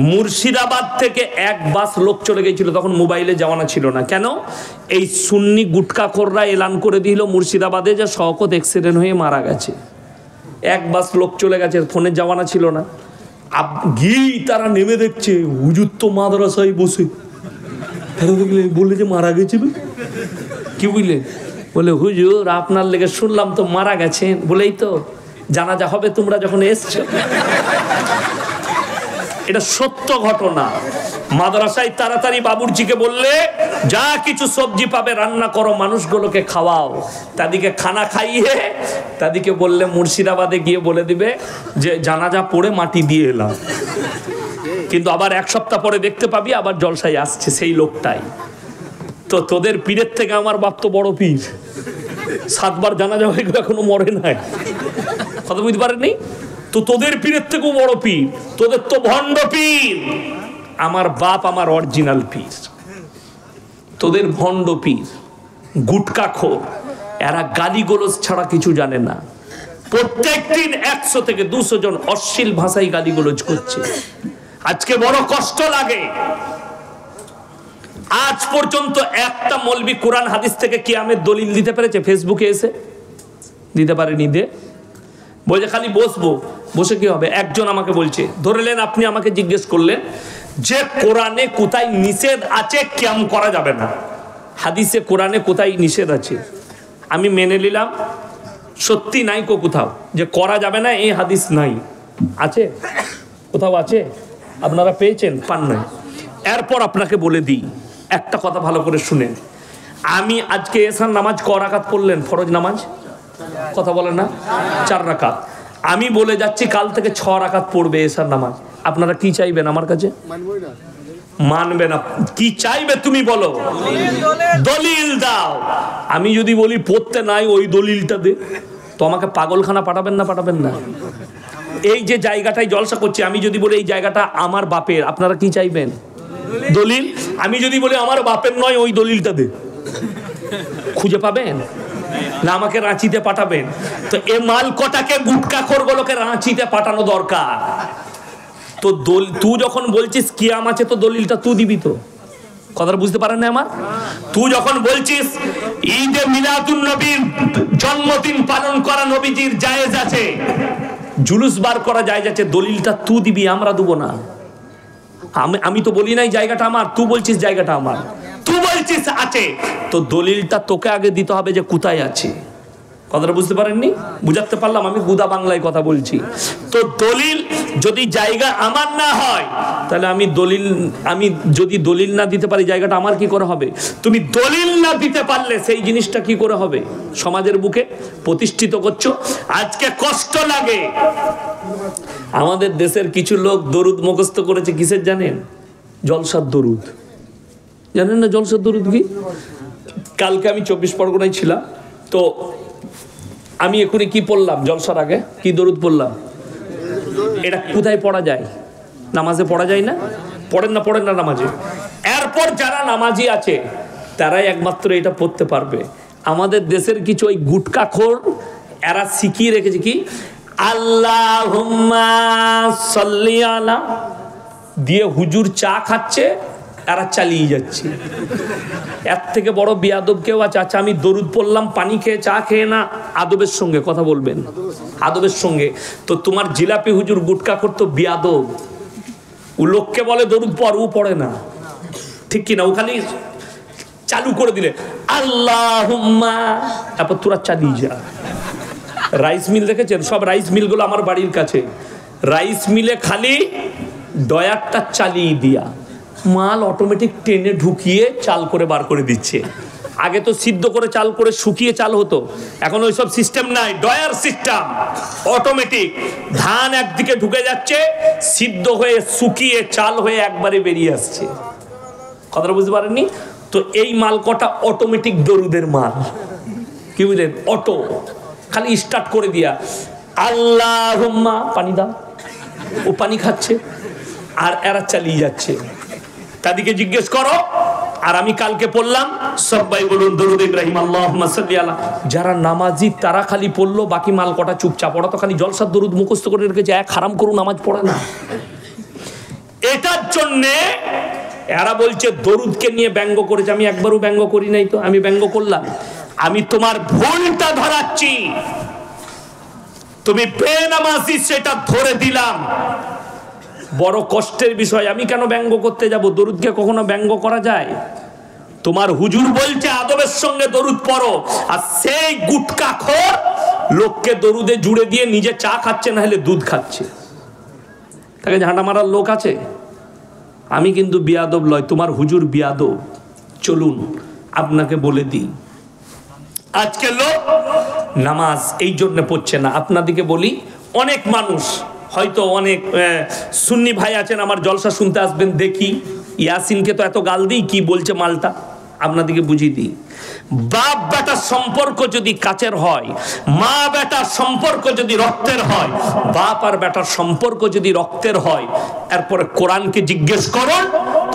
মুর্শিদাবাদ থেকে এক বাস লোক চলে গেছিল, তখন মোবাইলে জামানা ছিল না। কেন? এই সুন্নি গুটকাখোররা এলান করে দিল মুর্শিদাবাদে যে শওকত অ্যাক্সিডেন্ট হয়ে মারা গেছে। এক বাস লোক চলে গেছে, ফোনের জামানা ছিল না। গিয়েই তারা নেমে দেখছে হুজুর তো মাদ্রাসায় বসে। তারা দেখলে বললে যে মারা গেছিল। কি বুঝলেন? বলে হুজুর আপনার লেগে শুনলাম তো মারা গেছেন। বলেই তো জানাজা হবে তোমরা যখন এসছো। এটা সত্য ঘটনা। মাদ্রাসায় তাড়াতাড়ি বাবুর্চিকে বললে যা কিছু সবজি পাবে রান্না করো, মানুষগুলোকে খাওয়াও। তাদেরকে খানা খাইয়ে তাদেরকে বললে মুর্শিদাবাদে গিয়ে বলে দিবে যে জানাজা পড়ে মাটি দিয়ে এলাম। কিন্তু আবার এক সপ্তাহ পরে দেখতে পাবি আবার জলসায় আসছে সেই লোকটাই। তো তোদের পীরের থেকে আমার বাপ তো বড় পীর, 7 বার জানাজা হয়ে গেল এখনো মরে নাই। কথা বুঝতে পারেননি? তো তোদের পীরের থেকেও বড় পীর, তোদের তো ভণ্ড পীর। আমার বাপ আমার অরিজিনাল পীর, তোদের ভণ্ড পীর গুটকাখোর। এরা গালিগোলজ ছাড়া কিছু জানে না। প্রত্যেক দিন 100 থেকে 200 জন অশ্লীল ভাষায় গালিগোলজ করছে। আজকে বড় কষ্ট লাগে, আজ পর্যন্ত একটা মৌলবি কোরআন হাদিস থেকে কিয়ামের দলিল দিতে পেরেছে? ফেসবুকে এসে দিতে পারেনি। দে বলছে খালি বসবো, বসে কি হবে? একজন আমাকে বলছে, ধরলেন আপনি আমাকে জিজ্ঞেস করলেন যে কোরআনে কোথায় নিষেধ আছে কিয়াম করা যাবে না, হাদিসে কোরআনে কোথায় নিষেধ আছে? আমি মেনে নিলাম সত্যি নাই কোথাও যে করা যাবে না, এই হাদিস নাই। আছে কোথাও? আছে? আপনারা পেয়েছেন? পান নাই। এরপর আপনাকে বলে দিই একটা কথা ভালো করে শুনেন। আমি আজকে এসার নামাজ ক রাকাত পড়লেন? ফরজ নামাজ কথা বলেন না, 4 রাকাত। আমি বলে যাচ্ছি কাল থেকে 6 রাকাত পড়বে এসার নামাজ। আপনারা কি চাইবেন আমার কাছে? মানবে না। কি চাইবে তুমি বলো? দলিল দাও। আমি যদি বলি পড়তে নাই, ওই দলিলটা দে, তো আমাকে পাগলখানা পাঠাবেন না? পাঠাবেন না? এই যে জায়গাটায় জলসা করছি, আমি যদি বলি এই জায়গাটা আমার বাপের, আপনারা কি চাইবেন? দলিল। আমি যদি বলি আমার বাপের নয়, ওই দলিলটা দে, খুঁজে পাবেন না? আমাকে রাঁচিতে পাঠাবেন। তো এ মাল কটাকে গুটকাখোরগুলোকে রাঁচিতে পাঠানো দরকার। তো তুই যখন বলছিস কিয়াম আছে, তো দলিলটা তুই দিবি। তো কথাটা বুঝতে পারেন না আমার? তুই যখন বলছিস ঈদে মিলাদুন নবীর জন্মদিন পালন করা নবীজির জায়েজ আছে, জুলুস বার করা জায়েজ আছে, দলিলটা তুই দিবি, আমরা দেবো না। আমি তো বলি নাই জায়গাটা আমার, তুই বলছিস জায়গাটা আমার, তুই বলছিস আছে, তো দলিলটা তোকে আগে দিতে হবে যে কোথায় আছে। কথাটা বুঝতে পারেননি? বুঝাতে পারলাম? আমি গুদা বাংলায় কথা বলছি। তো দলিল যদি জায়গা আমার না হয়, তাহলে আমি যদি দলিল না দিতে পারি, জায়গাটা আমার কি করে হবে? তুমি দলিল না দিতে পারলে সেই জিনিসটা কি করে হবে? সমাজের বুকে প্রতিষ্ঠিত করছো। আজকে কষ্ট লাগে। আমাদের দেশের কিছু লোক দরুদ মুখস্থ করেছে, কিসের জানেন? জলসার দরুদ। জানেন না জলসার দরুদ কি? কালকে আমি 24 পরগনায় ছিলাম, তো আমি এখুনি কি পড়লাম? জলসার আগে কি দরুদ পড়লাম? এটা কোথায় পড়া যায়? নামাজে পড়া যায় না? পড়েন না নামাজে? এরপর যারা নামাজি আছে তারাই একমাত্র এটা পড়তে পারবে। আমাদের দেশের কিছু ওই গুটকাখোর এরা শিখিয়ে রেখেছে কি আল্লাহুম্মা সাল্লি আলা দিয়ে হুজুর চা খাচ্ছে, এরা চালিয়ে যাচ্ছে। এর থেকে বড় বিয়াদব কেউ আছে? আচ্ছা আমি দরুদ পড়লাম পানি খেয়ে, চা খেয়ে না, আদবের সঙ্গে কথা বলবেন, আদবের সঙ্গে। তো তোমার জিলাপি হুজুর গুটকা করতো বিয়াদব, ও লোককে বলে দরুদ পড়, ও পড়ে না, ঠিক কিনা? ও খালি চালু করে দিলে আল্লাহুম্মা, তারপর তোরা চালিয়ে যা। রাইস মিল দেখেছেন? সব রাইস মিলগুলো আমার বাড়ির কাছে। রাইস মিলে খালি ডয়ারটা চালিয়ে দিয়া মাল অটোমেটিক টেনে ঢুকিয়ে চাল করে বার করে দিচ্ছে। আগে তো সিদ্ধ করে চাল করে শুকিয়ে চাল হতো, এখন ওইসব সিস্টেম নাই, ডয়ার সিস্টেম অটোমেটিক। ধান একদিকে ঢুকে যাচ্ছে, সিদ্ধ হয়ে শুকিয়ে চাল হয়ে একবারে বেরিয়ে আসছে। কথাটা বুঝতে পারেননি? তো এই মাল কটা অটোমেটিক দরুদের মাল, কি বুঝলেন? অটো, খালি স্টার্ট করে দিয়া আল্লাহুম্মা পানি দাও, ও পানি খাচ্ছে আর এরা চালিয়ে যাচ্ছে। তাদেরকে জিজ্ঞেস করো। আর আমি কালকে পড়লাম, সবাই বলুন দরুদ ইব্রাহিম আল্লাহুম্মা সাল্লি আলা। যারা নামাজি তারা খালি পড়লো, বাকি মাল কটা চুপচাপ। ওরা তো খালি জলসার দরুদ মুখস্থ করে রেখেছে, এক হারাম করু নামাজ পড়ে না। এটার জন্যে এরা বলছে দরুদকে নিয়ে ব্যঙ্গ করেছে। আমি একবারও ব্যঙ্গ করি নাই, তো আমি ব্যঙ্গ করলাম? আমি তোমার ভুলটা ধরাচ্ছি, তুমি বেনামাজি সেটা ধরে দিলাম। বড় কষ্টের বিষয়। আমি কেন ব্যঙ্গ করতে যাব? দরুদকে কখনো ব্যঙ্গ করা যায়? তোমার হুজুর বলছে আদবের সঙ্গে দরুদ পড়ো, আর সেই গুটকাখোর লোককে দরুদে জুড়ে দিয়ে নিজে চা খাচ্ছে, না হলে দুধ খাচ্ছে। তাকে ঝাঁটা মারার লোক আছে? আমি কিন্তু বিয়াদব লয়, তোমার হুজুর বিয়াদব। চলুন আপনাকে বলে দিই, আজকে লোক নামাজ এই জন্য পড়ছে না। আপনাদেরকে বলি, অনেক মানুষ হয়তো অনেক সুন্নি ভাই আছেন, আমার জলসা শুনতে আসবেন, দেখি ইয়াসিনকে তো এত গাল দিই, কি বলছে মালটা আপনাদেরকে বুঝিয়ে দিই। বাপ বেটার সম্পর্ক যদি কাছের হয়, মা বেটার সম্পর্ক যদি রক্তের হয়, বাপ আর বেটার সম্পর্ক যদি রক্তের হয়, এরপরে কোরআনকে জিজ্ঞেস করো,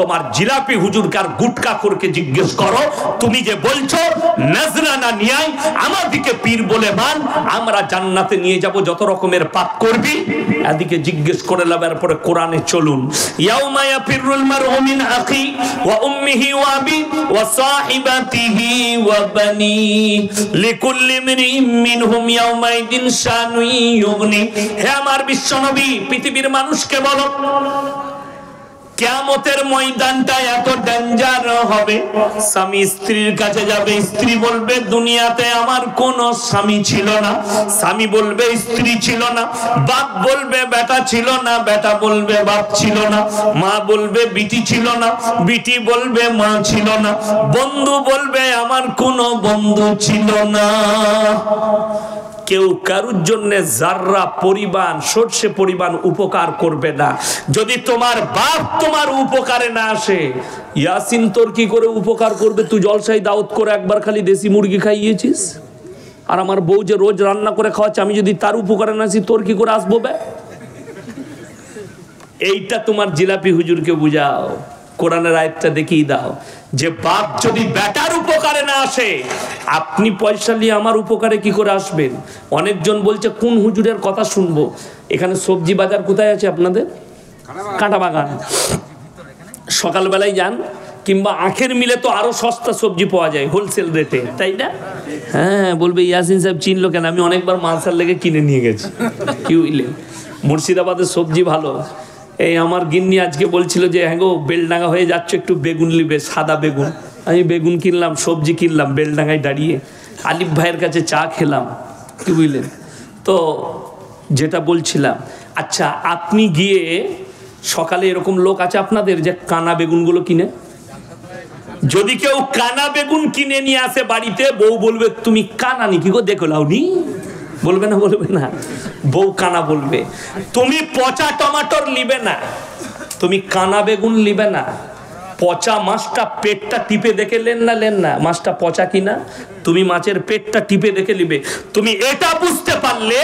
তোমার জিলাপি হুজুরকে আর গুটকাখোরকে জিজ্ঞেস করো, তুমি যে বলছো নজরানা নিয়াই আমাদিকে পীর বলে মান, আমরা জান্নাতে নিয়ে যাব, যত রকমের পাপ করবি এদিকে জিজ্ঞেস করে লাভ। এরপরে কোরআনে চলুন। ইয়াউমা ইয়াফিরুল মারউ মিন আখি ওয়া উম্মিহি ওয়া আবি ওয়া সাহিবাতিহি ওয়া বানি লিকুল্লি ইমরিইন মিনহুম ইয়াউমাইদিন শানুন ইউগনি। হে আমার বিশ্বনবী, পৃথিবীর মানুষকে বলো, কিয়ামতের ময়দানটা এত ডেঞ্জার হবে। স্বামী স্ত্রীর কাছে যাবে, স্ত্রী বলবে দুনিয়াতে আমার কোনো স্বামী ছিল না, স্বামী বলবে স্ত্রী ছিল না, বাপ বলবে বেটা ছিল না, বেটা বলবে বাপ ছিল না, মা বলবে বিটি ছিল না, বিটি বলবে মা ছিল না, বন্ধু বলবে আমার কোনো বন্ধু ছিল না। কেউ কারুর জন্য জাররা পরিমাণ, সর্ষে পরিমাণ উপকার করবে না। যদি তোমার বাপ তোমার উপকারে না আসে, ইয়াসিন তোর কি করে উপকার করবে? তুই জলসাই দাওয়াত করে একবার খালি দেশি মুরগি খাইয়েছিস, আর আমার বউ যে রোজ রান্না করে খাওয়াচ্ছে, আমি যদি তার উপকারে না আসি, তোর কি করে আসবো বে? এইটা তোমার জিলাপি হুজুরকে বুঝাও, কোরআনের আয়াতটা দেখিয়ে দাও যে বাপ যদি বেটার উপকারে না আসে, আপনি পয়সা নিয়ে আমার উপকারে কি করে আসবেন? অনেকজন বলছে কোন হুজুরের কথা শুনবো। এখানে সবজি বাজার কোথায় আছে আপনাদের? কাঁটা বাগান। সকালবেলায় যান, কিংবা আখের মিলে তো আরো সস্তা সবজি পাওয়া যায় হোলসেল রেটে, তাই না? হ্যাঁ, বলবে ইয়াসিন সাহেব চিনলো কেন? আমি অনেকবার মালসার লেগে কিনে নিয়ে গেছি। কি বুঝলেন? মুর্শিদাবাদের সবজি ভালো। এই আমার গিন্নি আজকে বলছিল যে হ্যাঁ গো, বেলডাঙ্গা হয়ে যাচ্ছ, একটু বেগুন নিবে, সাদা বেগুন। আমি বেগুন কিনলাম, সবজি কিনলাম, বেলডাঙ্গায় দাঁড়িয়ে আলিফ ভাইয়ের কাছে চা খেলাম। কি বুঝলেন? তো যেটা বলছিলাম, আচ্ছা আপনি গিয়ে সকালে এরকম লোক আছে আপনাদের যে কানা বেগুনগুলো কিনে, যদি কেউ কানা বেগুন কিনে নিয়ে আসে বাড়িতে, বউ বলবে তুমি কানা নি কি গো, দেখো লাউনি, বলবে না? বলবে না? বউ কানা বলবে। তুমি পচা টমাটোর লিবে না, তুমি কানা বেগুন লিবে না। পচা মাছটা পেটটা টিপে দেখে লেন না মাছটা পচা কিনা, তুমি মাছের পেটটা টিপে দেখে নিবে। তুমি এটা বুঝতে পারলে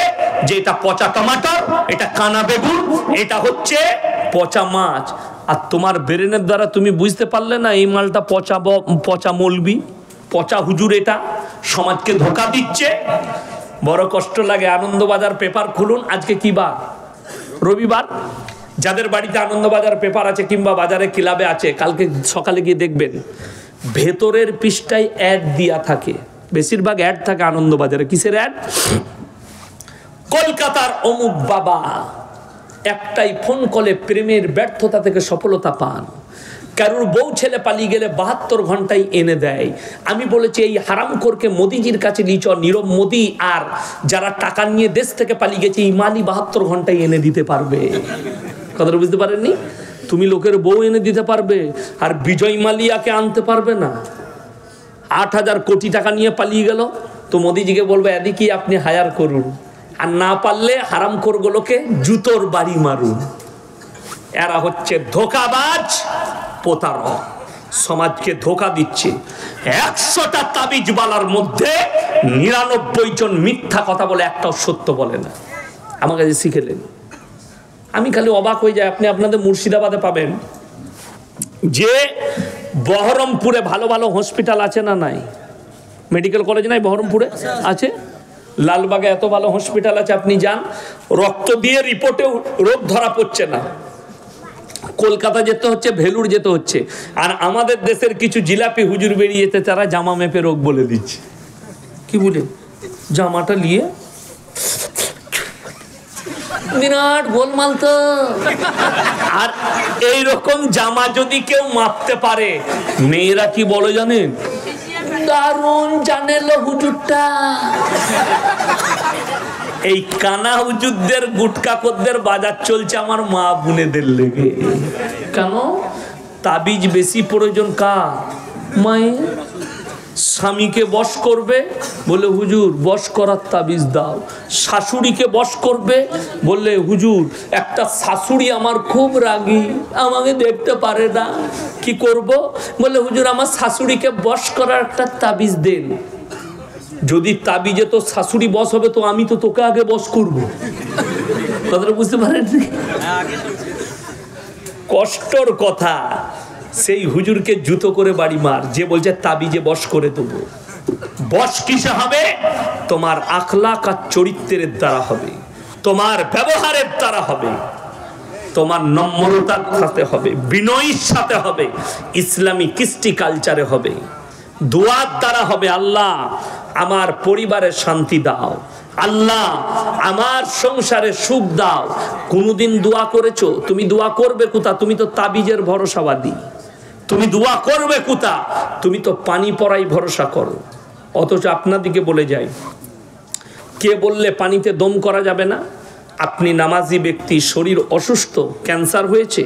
যে এটা পচা টমাটোর, এটা কানা বেগুন, এটা হচ্ছে পচা মাছ। আর তোমার ব্রেনের দ্বারা তুমি বুঝতে পারলে না এই মালটা পচা মৌলবি, পচা হুজুর, এটা সমাজকে ধোঁকা দিচ্ছে। বড় কষ্ট লাগে। আনন্দবাজার পেপার খুলুন, আজকে কি বার? রবিবার। যাদের বাড়িতে আনন্দবাজার পেপার আছে কিংবা বাজারে ক্লাবে আছে, কালকে সকালে গিয়ে দেখবেন ভেতরের পৃষ্ঠায় অ্যাড দিয়া থাকে, বেশিরভাগ অ্যাড থাকে আনন্দবাজারে। কিসের অ্যাড? কলকাতার অমুক বাবা একটাই ফোন কলে প্রেমের ব্যর্থতা থেকে সফলতা পান, কারুর বউ ছেলে পালিয়ে গেলে 72 ঘন্টায় এনে দেয়। আমি বলেছি এই হারামখোরকে মোদিজির কাছে নিচ, নীরব মোদি আর যারা টাকা নিয়ে দেশ থেকে পালিয়ে গেছে, এই মালি 72 ঘন্টায় এনে দিতে পারবে। কথাটা বুঝতে পারেননি? তুমি লোকের বউ এনে দিতে পারবে, আর বিজয় মালিয়াকে আনতে পারবে না। 8,000 কোটি টাকা নিয়ে পালিয়ে গেল, তো মোদিজিকে বলবে এদিকে আপনি হায়ার করুন, আর না পারলে হারামখোরগুলোকে জুতোর বাড়ি মারুন। এরা হচ্ছে ধোঁকাবাজ, প্রতারক, সমাজকে ধোঁকা দিচ্ছে। 100টা তাবিজওয়ালার মধ্যে 99 জন মিথ্যা কথা বলে, একটাও সত্য বলে না। আমার কাছে শিখেলেন, আমি খালি অবাক হয়ে যাই। আপনি আপনাদের মুর্শিদাবাদে পাবেন যে বহরমপুরে ভালো ভালো হসপিটাল আছে না নাই? মেডিকেল কলেজ নাই বহরমপুরে? আছে। লালবাগে এত ভালো হসপিটাল আছে, আপনি যান, রক্ত দিয়ে রিপোর্টেও রোগ ধরা পড়ছে না। কলকাতা যেতে হচ্ছে, ভেলুর যেতে হচ্ছে। আর আমাদের দেশের কিছু জিলাপি হুজুর বেরিয়েছে, তারা জামা মেপে রোগ বলে দিচ্ছে। কি বলে? জামাটা নিয়ে বিরাট গোলমাল তো। আর এইরকম জামা যদি কেউ মাপতে পারে, মেয়েরা কি বলে জানেন? দারুণ জানেলো হুজুরটা। এই কানা হুজুরদের গুটকাকরদের বাজার চলছে আমার মা বোনেদের লেগে। কেন? তাবিজ বেশি প্রয়োজন কার? মায়ের। স্বামীকে বশ করবে, বলে হুজুর বশ করার তাবিজ দাও। শাশুড়িকে বশ করবে, বললে হুজুর একটা শাশুড়ি আমার খুব রাগী, আমাকে দেখতে পারে না, কি করব? বলে হুজুর আমার শাশুড়িকে বশ করার একটা তাবিজ দেন। যদি তাবিজে তো শাশুড়ি বশ হবে, তো আমি তো তোকে আগে বশ করব। কথাটা বুঝতে পারেন? কষ্টর কথা। সেই হুজুরকে জুতো করে বাড়ি মার, যে বলছে তাবিজে বশ করে দেবো। বশ কিসে হবে? তোমার আখলাক আর চরিত্রের দ্বারা হবে, তোমার ব্যবহারের দ্বারা হবে, তোমার নম্রতার সাথে হবে, বিনয়ের সাথে হবে, ইসলামী কৃষ্টি কালচারে হবে, দোয়ার দ্বারা হবে। আল্লাহ আমার পরিবারে শান্তি দাও, আল্লাহ আমার সংসারে সুখ দাও। কোনদিন দোয়া করেছো? তুমি দোয়া করবে কোথা? তুমি তো তাবিজের ভরসাবাদী। তুমি দোয়া করবে কোথা? তুমি তো পানি পড়াই ভরসা করো। অথচ আপনাদিকে বলে যাই, কে বললে পানিতে দম করা যাবে না? আপনি নামাজি ব্যক্তি, শরীর অসুস্থ, ক্যান্সার হয়েছে,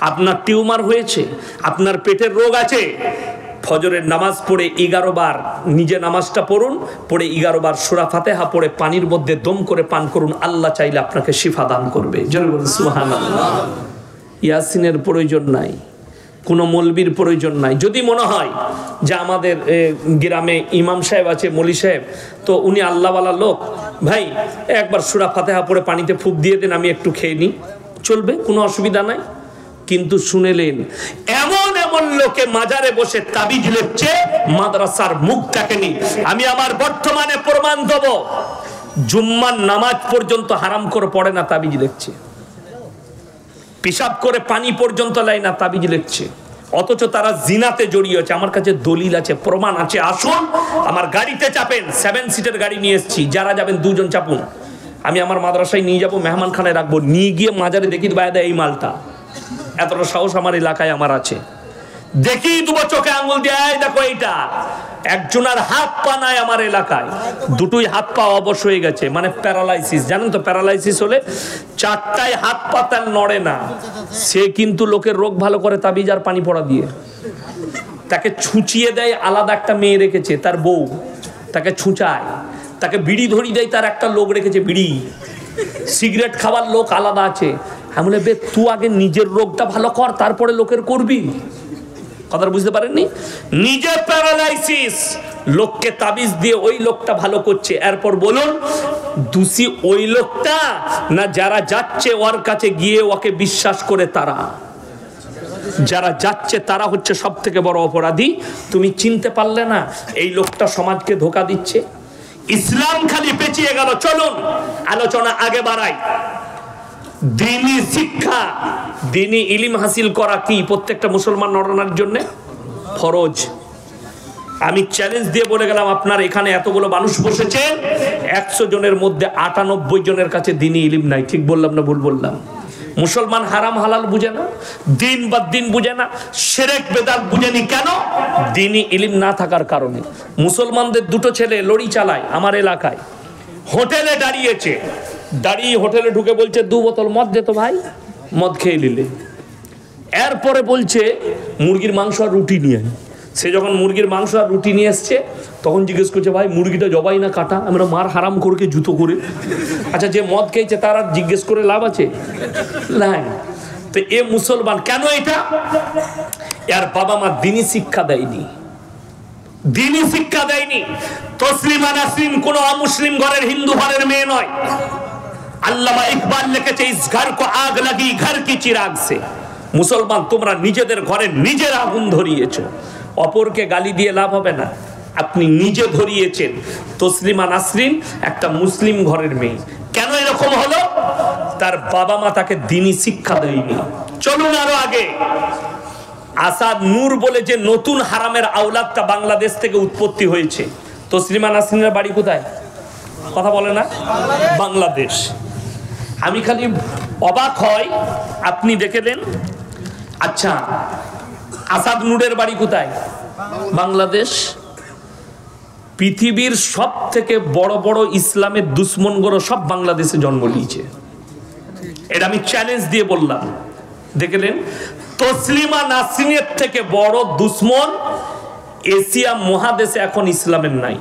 আপনার টিউমার হয়েছে, আপনার পেটের রোগ আছে, ফজরের নামাজ পড়ে 11 বার নিজে নামাজটা পড়ুন, পড়ে 11 বার সূরা ফাতিহা পড়ে পানির মধ্যে দম করে পান করুন। আল্লাহ চাইলে আপনাকে শিফা দান করবে। জোরে বলুন সুবহানাল্লাহ। ইয়াসিনের প্রয়োজন নাই, কোনো মৌলবীর প্রয়োজন নাই। যদি মনে হয় যে আমাদের গ্রামে ইমাম সাহেব আছে, মৌলী সাহেব, তো উনি আল্লাহওয়ালা লোক, ভাই একবার সূরা ফাতিহা পড়ে পানিতে ফুঁক দিয়ে দেন, আমি একটু খেয়ে নিই, চলবে, কোনো অসুবিধা নাই। কিন্তু শুনেলেন এমন এমন লোকে মাজারে বসে তাবিজ লেখছে, মাদ্রাসার মুখ দেখেনি। আমি আমার বর্তমানে প্রমাণ দেব, জুম্মার নামাজ পর্যন্ত হারাম করে পড়ে না, তাবিজ লিখছে। পেশাব করে পানি পর্যন্ত লাই না, তাবিজ লিখছে। অথচ তারা জিনাতে জড়িয়ে আছে। আমার কাছে দলিল আছে, প্রমাণ আছে। আসুন আমার গাড়িতে চাপেন, 7 সিটের গাড়ি নিয়ে এসেছি, যারা যাবেন 2 জন চাপুন। আমি আমার মাদ্রাসায় নিয়ে যাবো, মেহমানখানায় রাখবো, নিয়ে গিয়ে মাজারে দেখি বাইরে এই মালটা। এতটা সাহস আমার এলাকায় আমার আছে। দেখি দুটো চোখে আঙ্গুল দিয়ে, দেখো এইটা। একজনের হাত পা নাই আমার এলাকায়, দুটোই হাত পা অবশ হয়ে গেছে, মানে প্যারালাইসিস। জানেন তো প্যারালাইসিস হলে 4টায় হাত পা তার নড়ে না। সে কিন্তু লোকের রোগ ভালো করে তাবিজ আর পানি পড়া দিয়ে। তাকে ছুঁচিয়ে দেয়, আলাদা একটা মেয়ে রেখেছে তার বউ, তাকে ছুঁচায়। তাকে বিড়ি ধরি দেয়, তার একটা লোক রেখেছে বিড়ি। সিগারেট খাবার লোক আলাদা আছে। আমি বলে বে তুই আগে নিজের রোগটা ভালো কর, তারপরে লোকের করবি। কথা বুঝতে পারেননি? নিজে প্যারালাইসিস, লোককে তাবিজ দিয়ে ওই লোকটা ভালো করছে। এরপর বলুন দোষী ওই লোকটা না যারা যাচ্ছে ওর কাছে গিয়ে ওকে বিশ্বাস করে? তারা যারা যাচ্ছে তারা হচ্ছে সব থেকে বড় অপরাধী। তুমি চিনতে পারলে না এই লোকটা সমাজকে ধোঁকা দিচ্ছে। ইসলাম খালি পেঁচিয়ে গেল। চলুন আলোচনা আগে বাড়াই। দ্বীনি শিক্ষা, দ্বীনি ইলম হাসিল করা কি প্রত্যেকটা মুসলমান নরনারীর জন্য ফরজ। আমি চ্যালেঞ্জ দিয়ে বলে গেলাম, আপনার এখানে এতগুলো মানুষ বসেছে, 100 জনের মধ্যে 98 জনের কাছে দ্বীনি ইলম নাই। ঠিক বললাম না ভুল বললাম? মুসলমান হারাম হালাল বুঝে না, দিন বা দিন বুঝে না, শিরক বেদাত বুঝেনি। কেন? দ্বীনি ইলম না থাকার কারণে। মুসলমানদের 2টো ছেলে লরি চালায় আমার এলাকায়, হোটেলে দাঁড়িয়েছে, দাঁড়িয়ে হোটেলে ঢুকে বলছে 2 বোতল মদ দে তো ভাই, মদ খেয়ে নিলে। এরপরে বলছে মুরগির মাংস আর রুটি নিয়ে আয়। সে যখন মুরগির মাংস আর রুটি নিয়ে এসছে, তখন জিজ্ঞেস করছে ভাই মুরগিটা জবাই না কাটা? আমরা মার হারাম করকে জুতো করে। আচ্ছা যে মদ খেয়েছে তার আর জিজ্ঞেস করে লাভ আছে? নাই। তো এ মুসলমান কেন? এটা এর বাবা মা দ্বীনি শিক্ষা দেয়নি, দ্বীনি শিক্ষা দেয়নি। তসলিমা নাসরিন কোন অমুসলিম ঘরের হিন্দু ঘরের মেয়ে নয়। আল্লামা ইকবাল লিখেছে, ইস ঘর কো আগ লাগি ঘর কি চিরাগ সে। মুসলমান তোমরা নিজেদের ঘরে নিজের আগুন ধরিয়েছো, অপরকে গালি দিয়ে লাভ হবে না, আপনি নিজে ধরিয়েছেন। তসলিমা নাসরিন একটা মুসলিম ঘরের মেয়ে, কেন এরকম হলো? তার বাবা মা তাকে দ্বীনি শিক্ষা দেয়নি। চলুন আরো আগে, আসাদ নূর বলে যে নতুন হারামের আওলাদটা বাংলাদেশ থেকে উৎপত্তি হয়েছে, তসলিমা নাসরিনের বাড়ি কোথায়? কথা বলে না, বাংলাদেশ। আমি খালি অবাক হয়, আপনি দেখে দেন। আচ্ছা, আসাদ নূরের বাড়ি কোথায়? বাংলাদেশ। পৃথিবীর সব থেকে বড় বড় ইসলামের দুশ্মনগুলো সব বাংলাদেশে জন্ম নিয়েছে, এটা আমি চ্যালেঞ্জ দিয়ে বললাম। দেখলেন, তসলিমা নাসরিনের থেকে বড় দুশ্মন এশিয়া মহাদেশে এখন ইসলামের নাই।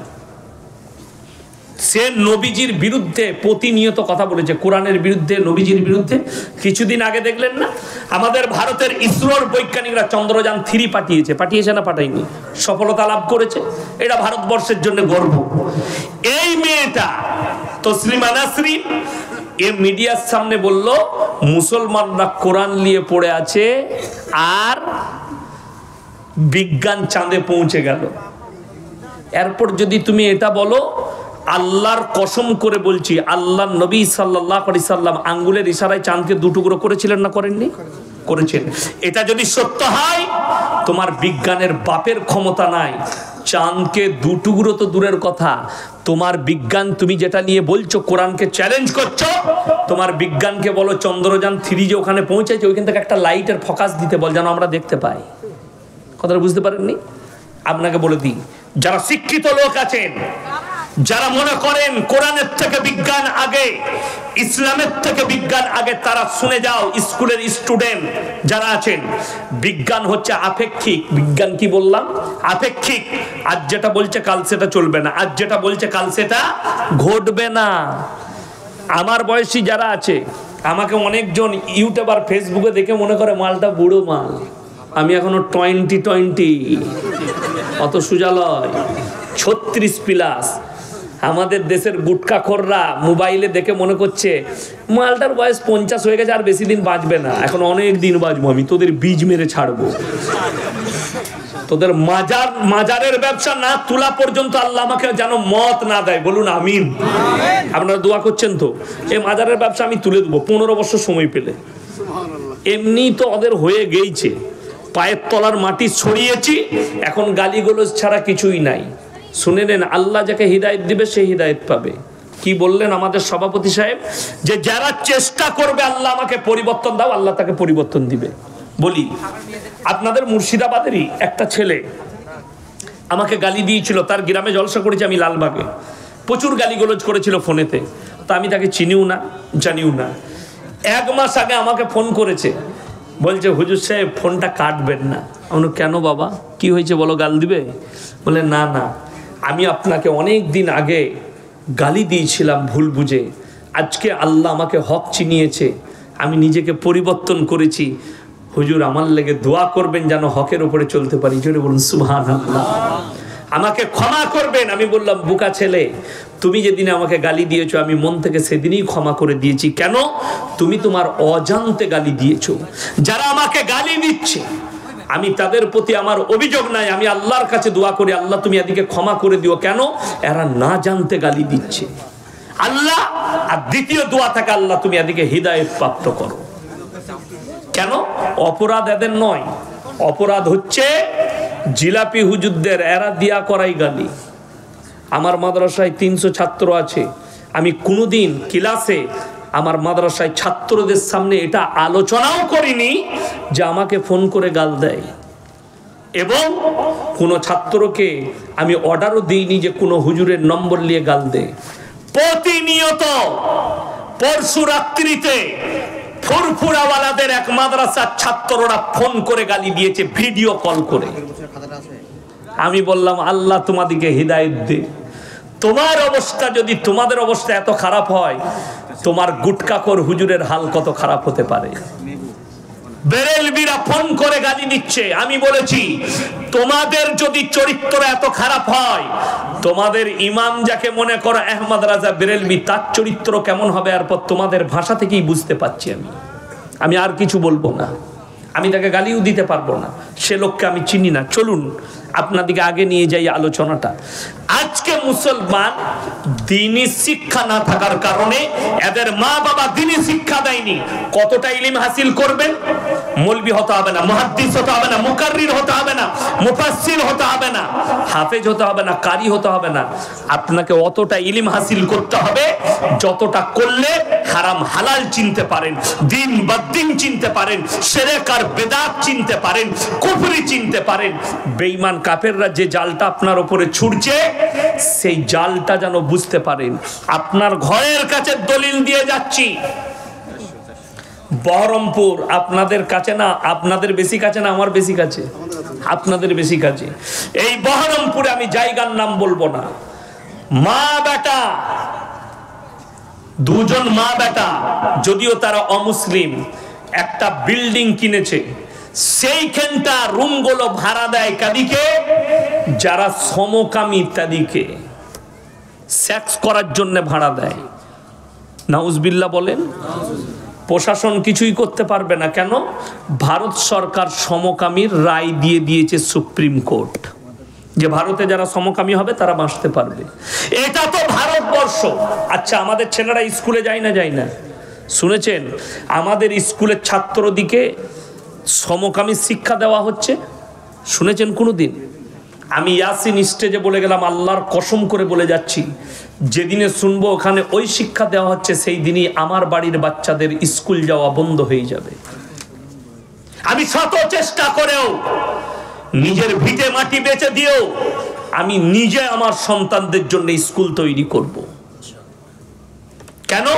সে নবীজির বিরুদ্ধে প্রতিনিয়ত কথা বলেছে, কোরআনের বিরুদ্ধে, নবীজির বিরুদ্ধে। কিছুদিন আগে দেখলেন না, আমাদের ভারতের ইসরোর বৈজ্ঞানিকরা চন্দ্রযান 3 পাঠিয়েছে না পাঠায়নি? সফলতা লাভ করেছে, এটা ভারতবর্ষের জন্য গর্ব। এই মেয়েটা তসলিমা নাসরিন এ মিডিয়ার সামনে বলল মুসলমানরা কোরআন নিয়ে পড়ে আছে আর বিজ্ঞান চাঁদে পৌঁছে গেল। এরপর যদি তুমি এটা বলো, আল্লাহর কসম করে বলছি, আল্লাহ নবী সাল্লাল্লাহু আলাইহি সাল্লাম আঙ্গুলের ইশারায় চাঁদকে 2 টুকরো করেছিলেন না করেননি? করেছেন। এটা যদি সত্য হয়, তোমার বিজ্ঞানের বাপের ক্ষমতা নাই। চাঁদকে 2 টুকরো তো দূরের কথা, তোমার বিজ্ঞান, তুমি যেটা নিয়ে বলছো কোরআনকে চ্যালেঞ্জ করছো, তোমার বিজ্ঞানকে বলো চন্দ্রযান 3 যে ওখানে পৌঁছেছে, ওইখান থেকে একটা লাইটের ফোকাস দিতে বল, যেন আমরা দেখতে পাই। কথাটা বুঝতে পারেননি? আপনাকে বলে দিই, যারা শিক্ষিত লোক আছেন, যারা মনে করেন কোরআনের থেকে বিজ্ঞান আগে, ইসলামের থেকে বিজ্ঞান আগে, তারা শুনে যাও। স্কুলের স্টুডেন্ট যারা আছেন, বিজ্ঞান হচ্ছে আপেক্ষিক। বিজ্ঞান কি বললাম? আপেক্ষিক। আজ যেটা বলছে কাল সেটা চলবে না, আজ যেটা বলছে কাল সেটা ঘটবে না। আমার বয়সী যারা আছে, আমাকে অনেকজন ইউটিউবার ফেসবুকে দেখে মনে করে মালটা বুড়ো মাল। আমি এখনো 20 অত সুজালয় 36+। আমাদের দেশের গুটকাখোররা মোবাইলে দেখে মনে করছে মালটার বয়স 50 হয়ে গেছে, আর বেশি দিন বাঁচবে না, এখন অনেক দিন বাঁচবো, আমি তোদের বীজ মেরে ছাড়বো। তোদের মাজারের ব্যবসা না তোলা পর্যন্ত আল্লাহ আমাকে যেন মত না দেয়, বলুন আমিন। আপনারা দোয়া করছেন তো? এই মাজারের ব্যবসা আমি তুলে দেবো 15 বছর সময় পেলে। এমনি তো ওদের হয়ে গেছে, পায়ের তলার মাটি ছড়িয়েছি, এখন গালিগালাজ ছাড়া কিছুই নাই। শুনে নেন, আল্লাহ যাকে হিদায়েত দিবে সে হিদায়েত পাবে। কি বললেন আমাদের সভাপতি সাহেব? যে যারা চেষ্টা করবে আল্লাহ আমাকে পরিবর্তন দাও, আল্লাহ তাকে পরিবর্তন দিবে। বলি, আপনাদের মুর্শিদাবাদেরই একটা ছেলে আমাকে গালি দিয়েছিল, তার গ্রামে জলসা করেছি আমি লালবাগে, প্রচুর গালিগালাজ করেছিল ফোনেতে। তা আমি তাকে চিনিও না, জানিও না। 1 মাস আগে আমাকে ফোন করেছে, বলছে হুজুর সাহেব ফোনটা কাটবেন না। আমি কেন বাবা, কি হয়েছে বলো, গাল দিবে? বলে না না, আমি আপনাকে অনেক দিন আগে গালি দিয়েছিলাম ভুল বুঝে, আজকে আল্লাহ আমাকে হক চিনিয়েছে, আমি নিজেকে পরিবর্তন করেছি, হুজুর আমার লেগে দোয়া করবেন যেন হকের উপরে চলতে পারি। জোরে বলুন সুবহানাল্লাহ। আমাকে ক্ষমা করবেন। আমি বললাম, বুকা ছেলে, তুমি যেদিন আমাকে গালি দিয়েছো আমি মন থেকে সেদিনই ক্ষমা করে দিয়েছি। কেন? তুমি তোমার অজান্তে গালি দিয়েছো। যারা আমাকে গালি দিচ্ছে আমি তাদের প্রতি আমার অভিযোগ নাই, আমি আল্লাহর কাছে দোয়া করি, আল্লাহ তুমি এদিকে ক্ষমা করে দিও। কেন? এরা না জানতে গালি দিচ্ছে আল্লাহ। আর দ্বিতীয় দোয়া থাকে, আল্লাহ তুমি এদিকে হিদায়াত প্রাপ্ত করো। কেন? অপরাধ এদের নয়, অপরাধ হচ্ছে জিলাপি হুজুরদের, এরা দিয়া করাই গালি। আমার মাদ্রাসায় 300 ছাত্র আছে, আমি কোনোদিন ক্লাসে আমার মাদ্রাসায় ছাত্রদের সামনে এটা আলোচনাও করিনি যে আমাকে ফোন করে গাল দেয়, এবং কোনো ছাত্রকে আমি অর্ডারও দিইনি যে কোনো হুজুরের নম্বর নিয়ে গাল দেয়। প্রতিনিয়ত পরশু রাত্রিতে ফুরফুরাওয়ালাদের এক মাদ্রাসার ছাত্ররা ফোন করে গালি দিয়েছে, ভিডিও কল করে। আমি বললাম, আল্লাহ তোমাদেরকে হিদায়াত দে। তোমার অবস্থা যদি, তোমাদের অবস্থা এত খারাপ হয়, তোমার গুটকাখোর হুজুরের হাল কত খারাপ হতে পারে। বেরেলবিরা ফোন করে গালি দিচ্ছে। আমি বলেছি, তোমাদের যদি চরিত্র এত খারাপ হয়, তোমাদের ইমাম যাকে মনে করো আহমদ রাজা বেরেলবি, তার চরিত্র কেমন হবে এরপর তোমাদের ভাষা থেকেই বুঝতে পারছি। আমি আর কিছু বলবো না। আমি তাকে গালিও দিতে পারবো না, সে লোককে আমি চিনি না। চলুন আপনাদিকে আগে নিয়ে যাই আলোচনাটা। আজকে মুসলমান দ্বীনি শিক্ষা না থাকার কারণে এদের মা বাবা দ্বীনি শিক্ষা দেয়নি। কতটা ইলম হাসিল করবেন? মৌলবি হতে হবে না, মুহাদ্দিস হতে হবে না, মুকাররির হতে হবে না, মুফাসসির হতে হবে না, হাফেজ হতে হবে না, কারি হতে হবে না। আপনাকে অতটা ইলম হাসিল করতে হবে যতটা করলে হারাম হালাল চিনতে পারেন, দ্বীন বাদ্দীন চিনতে পারেন, শিরক আর বিদআত চিনতে পারেন, কুফরি চিনতে পারেন। বেঈমান কাফেররা যে জালটা আপনার উপরে ছুড়ছে সেই জালটা যেন বুঝতে পারেন। আপনার ঘরের কাছে দলিল দিয়ে যাচ্ছি, বহরমপুর আপনাদের কাছে না, আপনাদের বেশি কাছে না আমার বেশি কাছে? আপনাদের বেশি কাছে। এই বহরমপুরে আমি জায়গার নাম বলবো না, মা বেটা দুজন মা বেটা, যদিও তারা অমুসলিম, একটা বিল্ডিং কিনেছে। সেইখানটা রুমগুলো ভাড়া দেয় কাদিকে? যারা সমকামী তাদিকে সেক্স করার জন্য ভাড়া দেয়। নাউজুবিল্লাহ বলেন। প্রশাসন কিছুই করতে পারবে না। কেন? ভারত সরকার সমকামীর রায় দিয়ে দিয়েছে সুপ্রিম কোর্ট, যে ভারতে যারা সমকামী হবে তারা বাঁচতে পারবে। এটা তো ভারতবর্ষ। আচ্ছা, আমাদের ছেলেরা স্কুলে যায় না? যায় না। শুনেছেন আমাদের স্কুলের ছাত্রদিকে সমকামী শিক্ষা দেওয়া হচ্ছে? শুনেছেন কোনোদিন? আমি ইয়াসিন স্টেজে বলে গেলাম, আল্লাহর কসম করে বলে যাচ্ছি, যেদিনে শুনবো ওখানে ওই শিক্ষা দেওয়া হচ্ছে সেই দিনই আমার বাড়ির বাচ্চাদের স্কুল যাওয়া বন্ধ হয়ে যাবে। আমি শত চেষ্টা করেও, নিজের ভিটে মাটি বেচে দিয়েও আমি নিজে আমার সন্তানদের জন্য স্কুল তৈরি করব। কেন?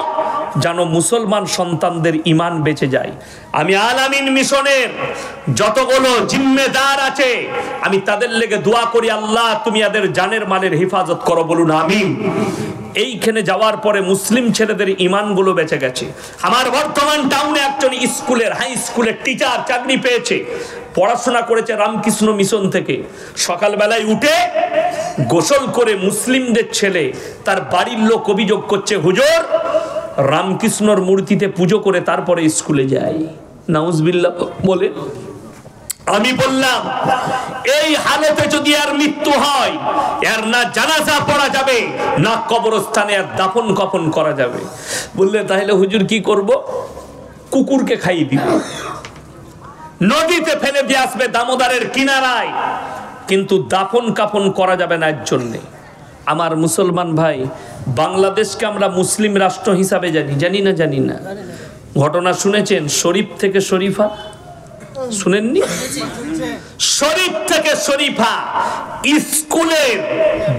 যেন মুসলমান সন্তানদের ঈমান বেঁচে যায়। আমি আল আমিন মিশনের যতগুলো জিম্মেদার আছে আমি তাদের লেগে দোয়া করি, আল্লাহ তুমি এদের জানের মালের হেফাজত করো, বলুন আমিন। এইখানে যাওয়ার পরে মুসলিম ছেলেদের ঈমানগুলো বেঁচে গেছে। আমার বর্তমান টাউনে একজন স্কুলের, হাই স্কুলের টিচার চাকরি পেয়েছে, পড়াশোনা করেছে রামকৃষ্ণ মিশন থেকে। সকালবেলায় উঠে গোসল করে মুসলিমদের ছেলে, তার বাড়ির লোক অভিযোগ করছে, হুজুর রামকৃষ্ণর মূর্তিতে পুজো করে তারপরে স্কুলে যায়। নাউজুবিল্লাহ বলে। আমি বললাম এই হালতে যদি আর মৃত্যু হয়, এর না জানাজা পড়া যাবে, না কবরস্থানে আর দাফন কাফন করা যাবে। বললে তাহলে হুজুর কি করব? কুকুরকে খাইয়ে দিব, নদীতে ফেলে দিয়ে আসবে দামোদরের কিনারায়, কিন্তু দাফন কাফন করা যাবে না এর জন্যে। আমার মুসলমান ভাই, বাংলাদেশকে আমরা মুসলিম রাষ্ট্র হিসাবে জানি? জানি না? জানি না। ঘটনা শুনেছেন শরীফ থেকে শরীফা? শুনেননি? শরীফ থেকে শরীফা স্কুলের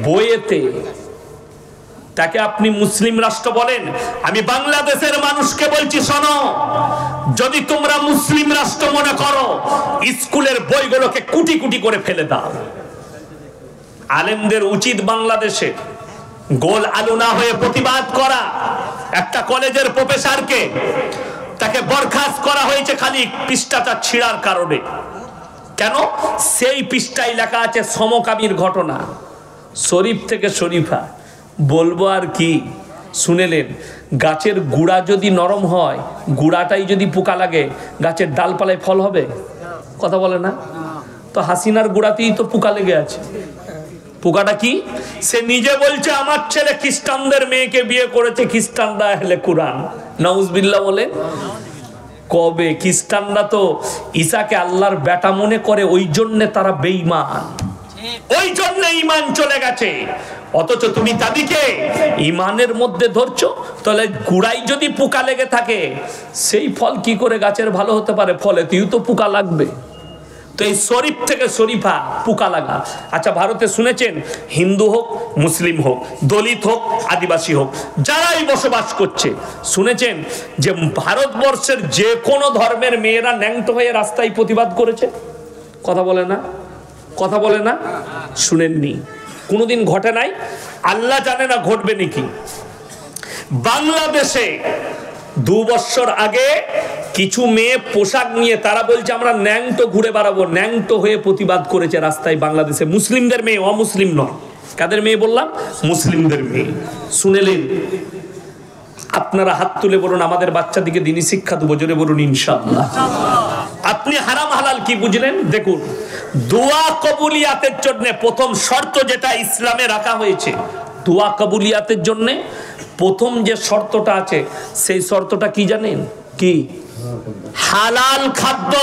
বইয়েতে তাকে আপনি মুসলিম রাষ্ট্র বলেন? আমি বাংলাদেশের মানুষকে বলছি, শোনো, যদি তোমরা মুসলিম রাষ্ট্র মনে করো, স্কুলের বইগুলোকে কুটি কুটি করে ফেলে দাও। আলেমদের উচিত বাংলাদেশে গোল আলু না হয়ে প্রতিবাদ করা। একটা কলেজের প্রফেসরকে তাকে বরখাস্ত করা হয়েছে খালি পৃষ্ঠাটা ছিঁড়ার কারণে। কেন? সেই পৃষ্ঠায় লেখা আছে সমকামীর ঘটনা। শরীফ থেকে শরীফা বলবো আর কি? শুনেলেন, গাছের গুড়া যদি নরম হয়, গুড়াটাই যদি পোকা লাগে, গাছের ডালপালায় ফল হবে? কথা বলে না তো? হাসিনার গুড়াতেই তো পোকা লেগে আছে। পোকাটা কি? সে নিজে বলছে আমার ছেলে খ্রিস্টানদের মেয়েকে বিয়ে করেছে, খ্রিস্টানরা আহলে কুরআন। নাউজুবিল্লাহ বলে। কবে? খ্রিস্টানরা তো ঈসাকে আল্লাহর বেটা মনে করে, ওই জন্য তারা বেঈমান, ওই জন্য ঈমান চলে গেছে। অথচ তুমি তাদেরকে ঈমানের মধ্যে ধরছো। তাহলে গুড়াই যদি পোকা লেগে থাকে, সেই ফল কি করে গাছের ভালো হতে পারে? ফলে তুই তো পোকা লাগবে। তো এই শরীফ থেকে শরীফা পোকা লাগা। আচ্ছা, ভারতে শুনেছেন হিন্দু হোক, মুসলিম হোক, দলিত হোক, আদিবাসী হোক, যারাই বসবাস করছে, শুনেছেন যে ভারতবর্ষের যে কোনো ধর্মের মেয়েরা ন্যাংটো হয়ে রাস্তায় প্রতিবাদ করেছে? কথা বলে না? কথা বলে না? শুনেননি? কোনোদিন ঘটে নাই? আল্লাহ জানে না ঘটবে নাকি। বাংলাদেশে 2 বছর আগে কিছু মেয়ে পোশাক নিয়ে তারা বলছে আমরা ন্যাংটো ঘুরে বেড়াবো, ন্যাংটো হয়ে প্রতিবাদ করেছে রাস্তায় বাংলাদেশে। মুসলিমদের মেয়ে, অমুসলিম নয়। কাদের মেয়ে বললাম? মুসলিমদের মেয়ে। শুনেলেন? আপনারা হাত তুলে বলুন আমাদের বাচ্চাদিকে দিনী শিক্ষা দেবো, জোরে বলুন ইনশাআল্লাহ। আপনি হারাম হালাল কি বুঝলেন? দেখুন, দোয়া কবুলিয়াতের জন্য প্রথম শর্ত যেটা ইসলামে রাখা হয়েছে, দোয়া কবুলিয়াতের জন্য প্রথম যে শর্তটা আছে সেই শর্তটা কি জানেন? কি? হালাল খাদ্য।